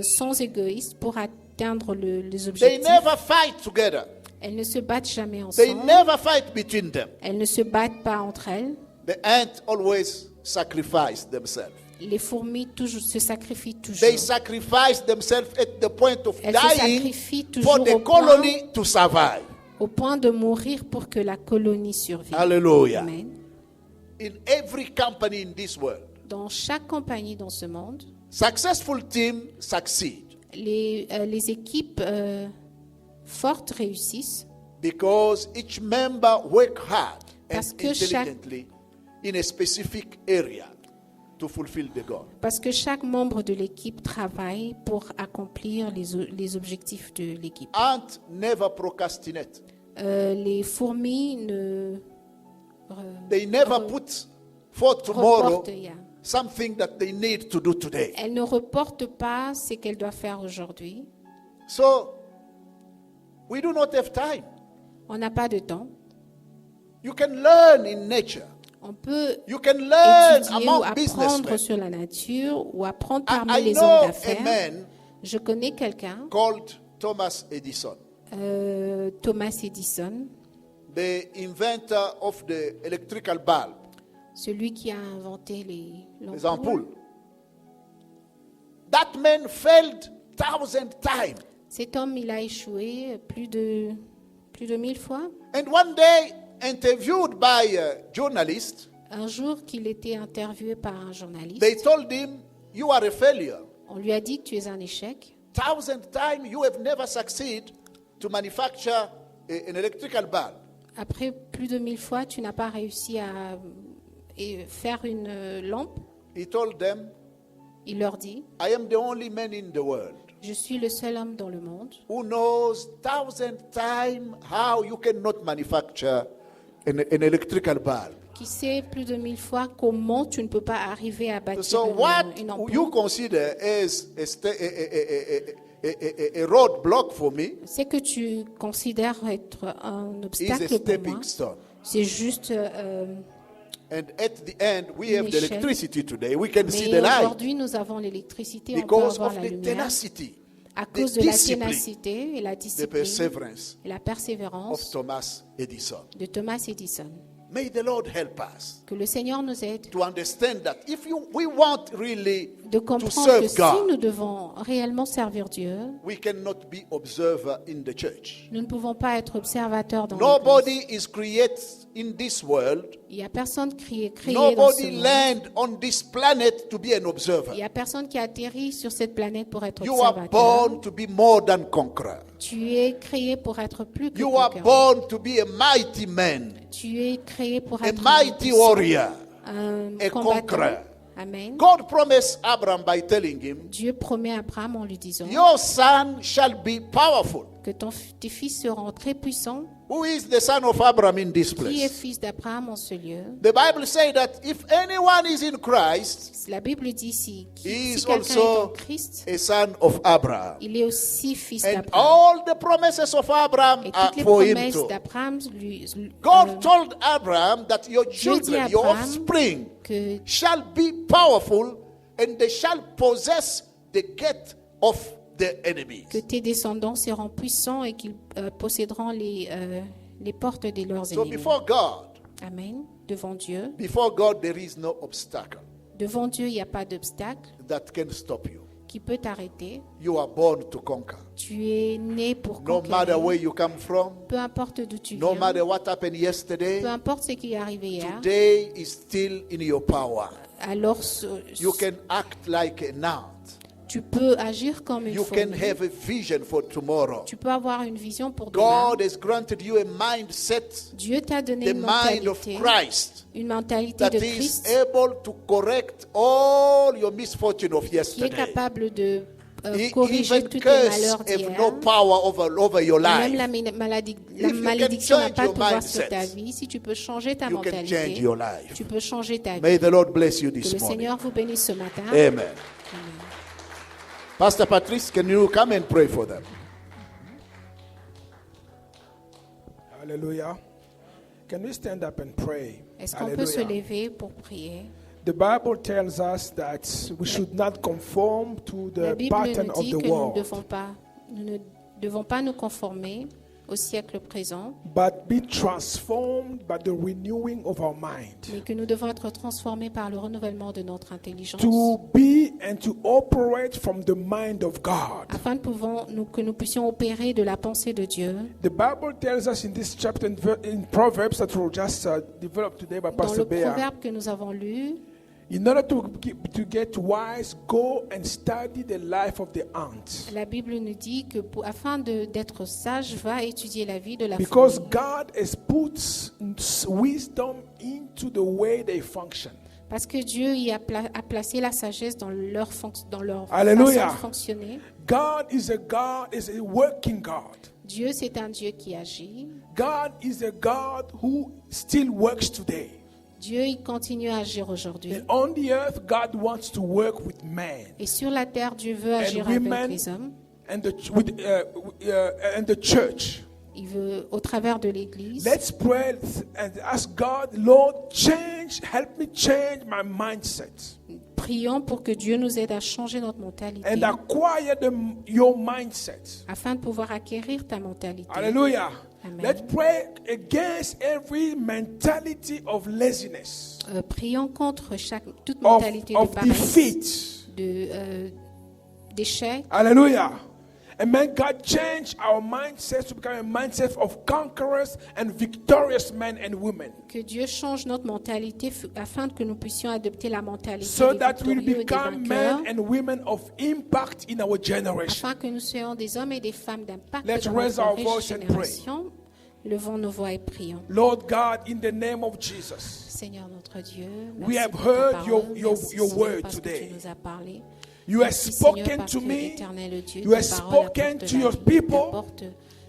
B: sans égoïsme pour atteindre les
A: They
B: objectifs.
A: never fight together.
B: Elles ne se battent jamais
A: They
B: ensemble,
A: never fight between them.
B: elles ne se battent pas entre elles.
A: The ants always sacrifice themselves.
B: Les fourmis toujours, se sacrifient toujours.
A: They sacrifice themselves at the point of
B: Elles se
A: dying
B: sacrifient
A: for
B: toujours
A: the
B: au point,
A: colony to survive.
B: au point de mourir pour que la colonie survive.
A: Hallelujah.
B: Amen.
A: In every company in this world,
B: Dans chaque compagnie dans ce monde,
A: successful teams succeed
B: les équipes fortes réussissent
A: because each member work hard and
B: Parce que chaque-
A: intelligently in a specific area to fulfill the goal.
B: parce que chaque membre de l'équipe travaille pour accomplir les objectifs de l'équipe.
A: Ants never procrastinate.
B: Les fourmis ne
A: They never put for tomorrow
B: reportent,
A: something that they need to do today.
B: elles ne reportent pas ce qu'elles doivent faire aujourd'hui.
A: So we do not have time.
B: On n'a pas de temps.
A: You can learn in nature.
B: On peut
A: You can learn
B: étudier ou
A: among
B: apprendre
A: businessmen.
B: sur la nature ou apprendre parmi
A: I
B: les
A: know
B: hommes
A: a
B: d'affaires.
A: man
B: Je connais quelqu'un,
A: called Thomas Edison,
B: Thomas Edison,
A: the inventor of the electrical bulb,
B: celui qui a inventé
A: les ampoules. That man failed 1,000 times.
B: Cet homme, il a échoué plus de 1000 fois.
A: And one day, interviewed by a journalist,
B: Un jour qu'il était interviewé par un journaliste,
A: they told him, "You are a failure.
B: on lui a dit que tu es un échec.
A: 1,000 times you have never succeeded to manufacture an electrical bulb."
B: Après plus de 1000 fois, tu n'as pas réussi à faire une lampe.
A: He told them,
B: Il leur dit,
A: "I am the only man in the world
B: je suis le seul homme dans le monde
A: who knows 1,000 times how you cannot manufacture an electrical bulb."
B: qui sait plus de 1000 fois comment tu ne peux pas arriver à bâtir
A: So what
B: une ampoule.
A: you consider as a roadblock for me
B: Ce que tu considères être un
A: is a
B: obstacle pour moi,
A: stepping stone.
B: c'est juste
A: And at the end, we have the
B: échelle.
A: electricity today. We can see the
B: Mais
A: light
B: aujourd'hui, nous avons l'électricité, on peut
A: because
B: avoir
A: of
B: la
A: the
B: lumière
A: tenacity,
B: à
A: the
B: cause de la
A: discipline,
B: ténacité et la
A: the
B: discipline
A: perseverance
B: et la
A: of
B: persévérance
A: Thomas Edison.
B: de Thomas Edison.
A: May the Lord help us
B: Que le Seigneur nous aide
A: to understand that if we want really
B: de
A: to
B: comprendre que
A: serve
B: si
A: God,
B: nous devons réellement servir Dieu,
A: we cannot be observer in the church.
B: nous ne pouvons pas être observateurs dans
A: Nobody
B: l'Église.
A: is created in this world.
B: Il n'y a personne créé dans ce
A: Nobody
B: monde.
A: land on this planet to be an
B: Il
A: observer.
B: n'y a personne qui atterrit sur cette planète pour être
A: You are
B: observateur.
A: born to be more than conqueror.
B: Tu es créé pour être plus que
A: You are
B: conquérant.
A: born to be a mighty man,
B: Tu es créé pour
A: a
B: être
A: mighty warrior,
B: un
A: a
B: combattant.
A: conqueror.
B: Amen.
A: God promised Abraham by telling him,
B: Dieu promet à Abraham en lui disant
A: your son shall be powerful.
B: que tes fils seront très puissants.
A: Who is the son of Abraham in this
B: Qui est
A: place?
B: fils d'Abraham en ce lieu?
A: The Bible says that if anyone is in Christ,
B: La Bible dit si
A: he is
B: quelqu'un est en
A: also
B: Christ,
A: a son of Abraham.
B: il est aussi fils
A: And
B: d'Abraham.
A: all the promises of Abraham
B: Et
A: are
B: toutes les
A: for him
B: promesses
A: too.
B: d'Abraham
A: God told Abraham that your
B: Dieu dit
A: children,
B: à
A: your
B: Abraham
A: offspring,
B: que
A: shall be powerful and they shall possess the gate of the enemies.
B: tes descendants seront puissants et qu'ils posséderont les portes de leurs
A: So
B: ennemis.
A: before God,
B: Amen. Devant Dieu.
A: there is no obstacle
B: Devant Dieu, il n'y a pas d'obstacle
A: that can stop you.
B: qui peut t'arrêter.
A: You are born to conquer.
B: Tu es né pour
A: No matter
B: conquérir.
A: where you come from,
B: Peu importe d'où tu
A: no
B: viens.
A: matter what happened yesterday,
B: Peu importe ce qui est arrivé hier.
A: today is still in your power.
B: Alors,
A: You can act like an ant.
B: tu peux agir comme une
A: You can
B: fourmi.
A: have a vision for tomorrow.
B: Tu peux avoir une vision pour demain.
A: God has granted you a mindset,
B: Dieu t'a donné
A: the
B: une
A: mind of
B: mentalité,
A: Christ,
B: une mentalité
A: that
B: de
A: is
B: Christ
A: able to correct all your misfortune of
B: qui est
A: yesterday.
B: capable de
A: Even
B: corriger tous tes
A: curse
B: malheurs
A: have
B: d'hier.
A: no power over your
B: Même la
A: life.
B: malédiction n'a
A: change
B: pas de
A: your
B: pouvoir sur
A: mindset,
B: ta vie. Si tu peux changer ta
A: You can change
B: mentalité,
A: your life.
B: tu peux changer ta vie.
A: May the Lord bless you
B: Que
A: this
B: le
A: morning.
B: Seigneur vous bénisse ce matin.
A: Amen. Pastor Patrice, can you come and pray for them?
C: Hallelujah. Can we stand up and pray?
B: Est-ce qu'on peut se
C: Hallelujah.
B: lever pour prier?
C: The Bible tells us that we should not conform to
B: La
C: the
B: Bible
C: pattern
B: nous
C: of
B: dit
C: the
B: que nous
C: world,
B: ne devons pas nous conformer au siècle présent,
C: but be transformed by the renewing of our mind.
B: mais que nous devons être transformés par le renouvellement de notre intelligence,
C: To be and to operate from the mind of God.
B: afin que nous puissions opérer de la pensée de Dieu.
C: The Bible tells us in this chapter in Proverbs that we'll just develop today by
B: Dans
C: Pastor
B: le
C: Bea.
B: proverbe que nous avons lu,
C: In order to get wise, go and study the life of the ant.
B: la Bible nous dit que afin d'être sage, va étudier la vie de la
C: Because
B: fourmi.
C: God has put wisdom into the way they function.
B: Parce que Dieu y a placé la sagesse dans leur
C: Alléluia.
B: façon de fonctionner.
C: God is a working God.
B: Dieu, c'est un Dieu qui agit.
C: God is a God who still works today.
B: Dieu, il continue à agir aujourd'hui.
C: And on the earth, God wants to work with man
B: Et sur la terre, Dieu veut agir avec
C: women
B: les hommes.
C: and the church.
B: Il veut, au travers de l'Église,
C: Let's pray and ask God, Lord, help me change my mindset
B: prions pour que Dieu nous aide à changer notre mentalité,
C: and acquire your mindset.
B: afin de pouvoir acquérir ta mentalité.
C: Hallelujah.
B: Amen.
C: Let's pray against every mentality of laziness,
B: Prions contre toute
C: of
B: mentalité de paresse,
C: defeat.
B: d'échec.
C: Hallelujah. And may God change our mindsets to become a mindset of conquerors and victorious men and women,
B: Que Dieu change notre mentalité afin que nous puissions adopter la mentalité
C: so
B: des
C: that we'll
B: victorieux et des
C: become
B: vainqueurs,
C: men and women of impact in our generation.
B: afin que nous soyons des hommes et des femmes d'impact
C: Let's
B: dans
C: raise
B: notre
C: our
B: riche
C: voice and
B: génération. Levons nos voix et prions.
C: Lord God, in the name of Jesus,
B: Seigneur notre Dieu,
C: We
B: merci
C: have
B: pour ta
C: heard
B: parole.
C: your
B: Merci, Seigneur,
C: word
B: parce que
C: today.
B: tu nous as parlé.
C: you have
B: Merci, Seigneur,
C: spoken
B: parce
C: to
B: que,
C: me.
B: éternel Dieu,
C: You
B: ta
C: have
B: parole
C: spoken
B: apporte
C: to
B: la
C: your
B: vie,
C: people.
B: t'apporte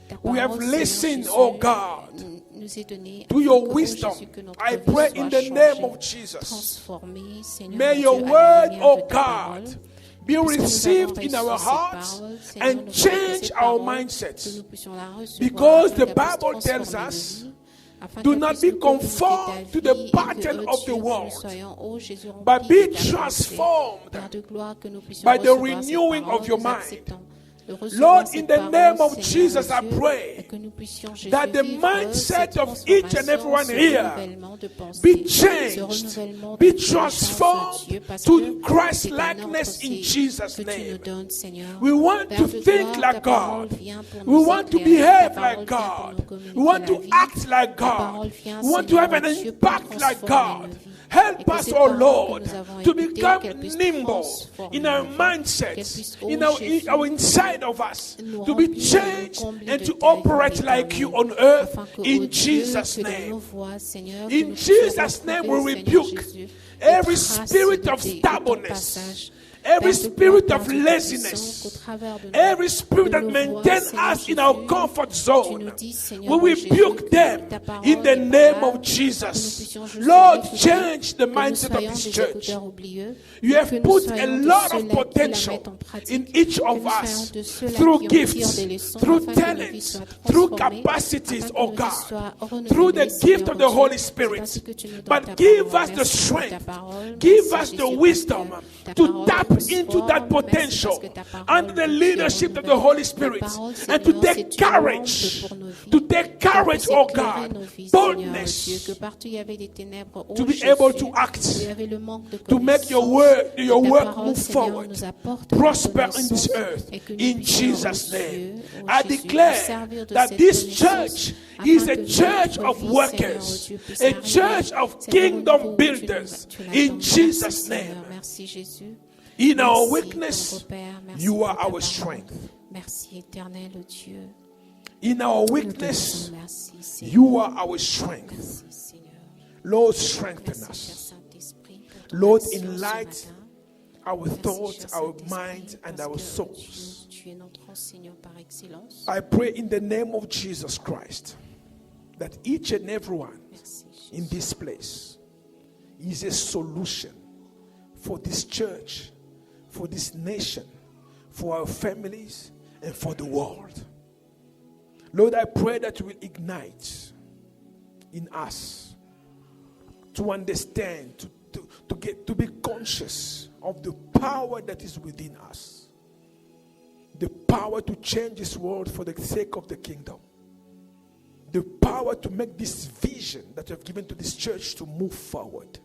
B: ta
C: We have
B: parole, Seigneur
C: listened,
B: Jésus,
C: oh God,
B: nous est donné
C: to your
B: afin que, oh
C: wisdom.
B: Jésus, que notre
C: I
B: vie
C: pray
B: soit
C: in the name
B: changée,
C: of Jesus.
B: transformée, Seigneur
C: May
B: mon
C: your
B: Dieu, à la
C: word,
B: lumière
C: oh
B: de ta
C: God,
B: parole.
C: be
B: Puisque nous avons
C: received
B: reçu
C: in our
B: ces
C: hearts
B: paroles, Seigneur,
C: and
B: nous voulons que
C: change
B: ces
C: our
B: paroles,
C: mindsets.
B: que nous puissions la recevoir,
C: Because
B: afin
C: the
B: qu'elle puisse
C: Bible tells
B: transformer
C: us
B: nos vies. afin
C: Do
B: qu'elle
C: not
B: puisse
C: be
B: nous communiquer
C: conformed
B: ta
C: to
B: vie
C: the
B: et
C: pattern
B: que,
C: of the
B: Dieu, nous
C: world,
B: soyons, Jésus,
C: but
B: remplis
C: be
B: de ta pensée.
C: transformed
B: Père de gloire, que nous puissions
C: by the
B: recevoir ces
C: renewing
B: paroles,
C: of your
B: nous
C: mind.
B: acceptons de recevoir
C: Lord,
B: ces
C: in the
B: paroles,
C: name of
B: Seigneur,
C: Jesus, I
B: Dieu,
C: pray
B: et que nous puissions, Jésus,
C: that the
B: vivre
C: mindset
B: cette
C: of each and everyone
B: transformation, ce
C: here
B: renouvellement de pensée,
C: be
B: ce
C: changed,
B: renouvellement
C: be
B: d'intelligence,
C: transformed
B: Dieu, parce
C: to
B: que
C: Christ
B: c'est un ordre
C: likeness in
B: aussi
C: Jesus'
B: que tu nous
C: name.
B: donnes, Seigneur.
C: We want
B: Père
C: to
B: de
C: think
B: gloire,
C: like
B: ta parole
C: God.
B: vient pour
C: We
B: nous
C: want to
B: éclairer,
C: behave
B: ta
C: like
B: parole vient pour
C: God.
B: nous communiquer
C: We want
B: la
C: to
B: vie.
C: act like
B: Ta
C: God.
B: parole vient,
C: We want to have an
B: Seigneur Dieu, pour
C: impact like
B: transformer
C: God.
B: nos vies.
C: Help
B: Et que
C: us,
B: ces
C: oh
B: paroles
C: Lord,
B: que nous avons
C: to
B: écoutées,
C: become
B: qu'elles puissent
C: nimble
B: transformer
C: in our
B: nos vies, qu'elles
C: mindsets,
B: puissent,
C: in
B: oh Jésus,
C: our inside of us,
B: nous
C: to be
B: remplir et nous
C: changed
B: combler
C: and
B: de
C: to
B: ta vie
C: operate like you
B: éternelle,
C: on earth
B: afin que,
C: in
B: oh Dieu,
C: Jesus'
B: que dans
C: name.
B: nos voies, Seigneur, que
C: In
B: nous puissions
C: Jesus' name we
B: retrouver, Seigneur
C: rebuke
B: Jésus,
C: every
B: les traces
C: spirit
B: de
C: of
B: tes- de ton
C: stubbornness,
B: passage.
C: every
B: Père de
C: spirit
B: gloire,
C: of
B: Père
C: laziness,
B: Tout-Puissant, qu'au travers de nous,
C: every spirit
B: de
C: that
B: nos voix,
C: maintains
B: Seigneur
C: us in our
B: Jésus,
C: comfort
B: tu
C: zone.
B: nous dis, Seigneur
C: We
B: Jésus,
C: rebuke
B: que
C: them
B: ta parole
C: in the
B: est
C: name
B: parole,
C: of
B: que nous
C: Jesus.
B: puissions juste
C: Lord,
B: l'écouter,
C: change the
B: que nous
C: mindset of
B: soyons
C: this
B: des
C: church.
B: écouteurs oublieux,
C: You
B: et
C: have
B: que nous
C: put a
B: soyons de
C: lot
B: ceux-là
C: of
B: qui la
C: potential
B: mettent en pratique,
C: in each
B: que
C: of
B: nous soyons
C: us
B: de ceux-là
C: through
B: qui en tirent
C: gifts,
B: des leçons,
C: through
B: afin que nos vies
C: talents,
B: soient
C: through
B: transformées,
C: capacities,
B: afin que
C: oh
B: nos vies
C: God,
B: soient
C: through the
B: renouvelées,
C: gift
B: Seigneur
C: of the
B: Dieu.
C: Holy
B: C'est
C: Spirit.
B: ainsi que tu nous donnes
C: But
B: ta
C: give
B: parole.
C: us the
B: Merci pour ta
C: strength,
B: parole.
C: give
B: Merci,
C: us the
B: Jésus, parce
C: wisdom
B: que ta
C: to
B: parole
C: tap
B: transforme.
C: into that
B: Merci
C: potential
B: parce que ta parole
C: under the
B: nous
C: leadership of the
B: renouvelle.
C: Holy
B: Ta
C: Spirit
B: parole,
C: and to
B: Seigneur,
C: take
B: c'est une lampe
C: courage,
B: pour nos vies.
C: to take
B: Qu'elle
C: courage,
B: puisse
C: oh
B: éclairer
C: God,
B: nos vies, Seigneur Dieu,
C: boldness
B: que partout il y avait des ténèbres, oh
C: to be
B: Jésus,
C: able to
B: où
C: act,
B: il y avait le manque de
C: to make your
B: connaissance,
C: your
B: que ta
C: work
B: parole,
C: move
B: Seigneur,
C: forward,
B: nous apporte
C: prosper
B: la
C: in this
B: connaissance
C: earth.
B: et que nous
C: In
B: puissions,
C: Jesus'
B: oh
C: name,
B: Dieu, oh
C: I
B: Jésus,
C: declare
B: nous servir de
C: that
B: cette
C: this
B: connaissance
C: church
B: afin
C: is a
B: que
C: church
B: notre
C: of
B: vie,
C: workers,
B: Seigneur, Dieu, puisse
C: a
B: arriver,
C: church of
B: Seigneur, au
C: kingdom
B: niveau où
C: builders.
B: tu l'as
C: In
B: donné.
C: Jesus'
B: Merci,
C: name,
B: Seigneur. Merci Jésus.
C: in our
B: Merci,
C: weakness,
B: ton repère. Merci
C: you
B: pour
C: are
B: ta
C: our
B: parole.
C: strength.
B: Merci éternel Dieu.
C: In our
B: Nous te
C: weakness,
B: disons merci Seigneur.
C: you are our strength.
B: Merci Seigneur.
C: Lord, strengthen
B: Merci Père
C: us.
B: Saint-Esprit pour ton
C: Lord,
B: action ce
C: enlighten
B: matin.
C: our
B: Merci,
C: thoughts,
B: cher
C: our
B: Saint-Esprit,
C: minds, and
B: parce
C: our
B: que
C: souls.
B: tu es notre enseignant par excellence.
C: I pray in the name of Jesus Christ that each and everyone
B: Merci
C: in
B: Jésus.
C: this place is a solution for this church, for this nation, for our families, and for the world. Lord, I pray that you will ignite in us to understand, to be conscious of the power that is within us. The power to change this world for the sake of the kingdom. The power to make this vision that you have given to this church to move forward.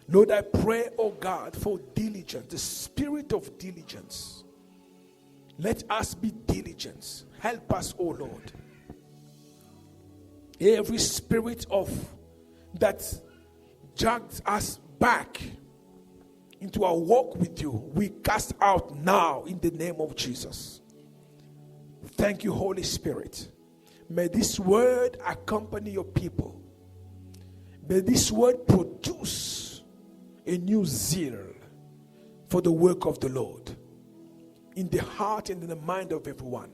C: Lord, I pray, oh God, for diligence, the spirit of diligence. Let us be diligent. Help us, oh Lord. Every spirit of that drags us back into our walk with you, we cast out now in the name of Jesus. Thank you, Holy Spirit. May this word accompany your people. May this word produce a new zeal for the work of the Lord in the heart and in the mind of everyone,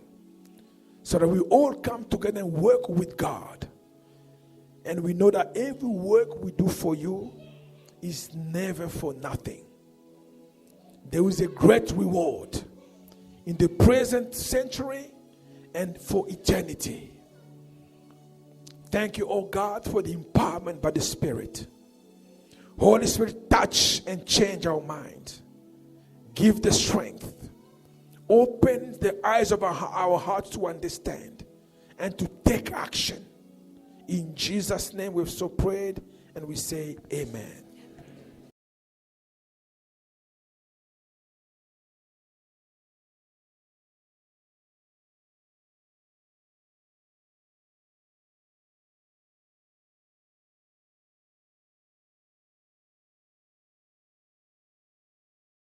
C: so that we all come together and work with God. And we know that every work we do for you is never for nothing. There is a great reward in the present century and for eternity. Thank you, oh God, for the empowerment by the Spirit. Holy Spirit, touch and change our mind. Give the strength. Open the eyes of our hearts to understand and to take action. In Jesus' name we've so prayed and we say amen.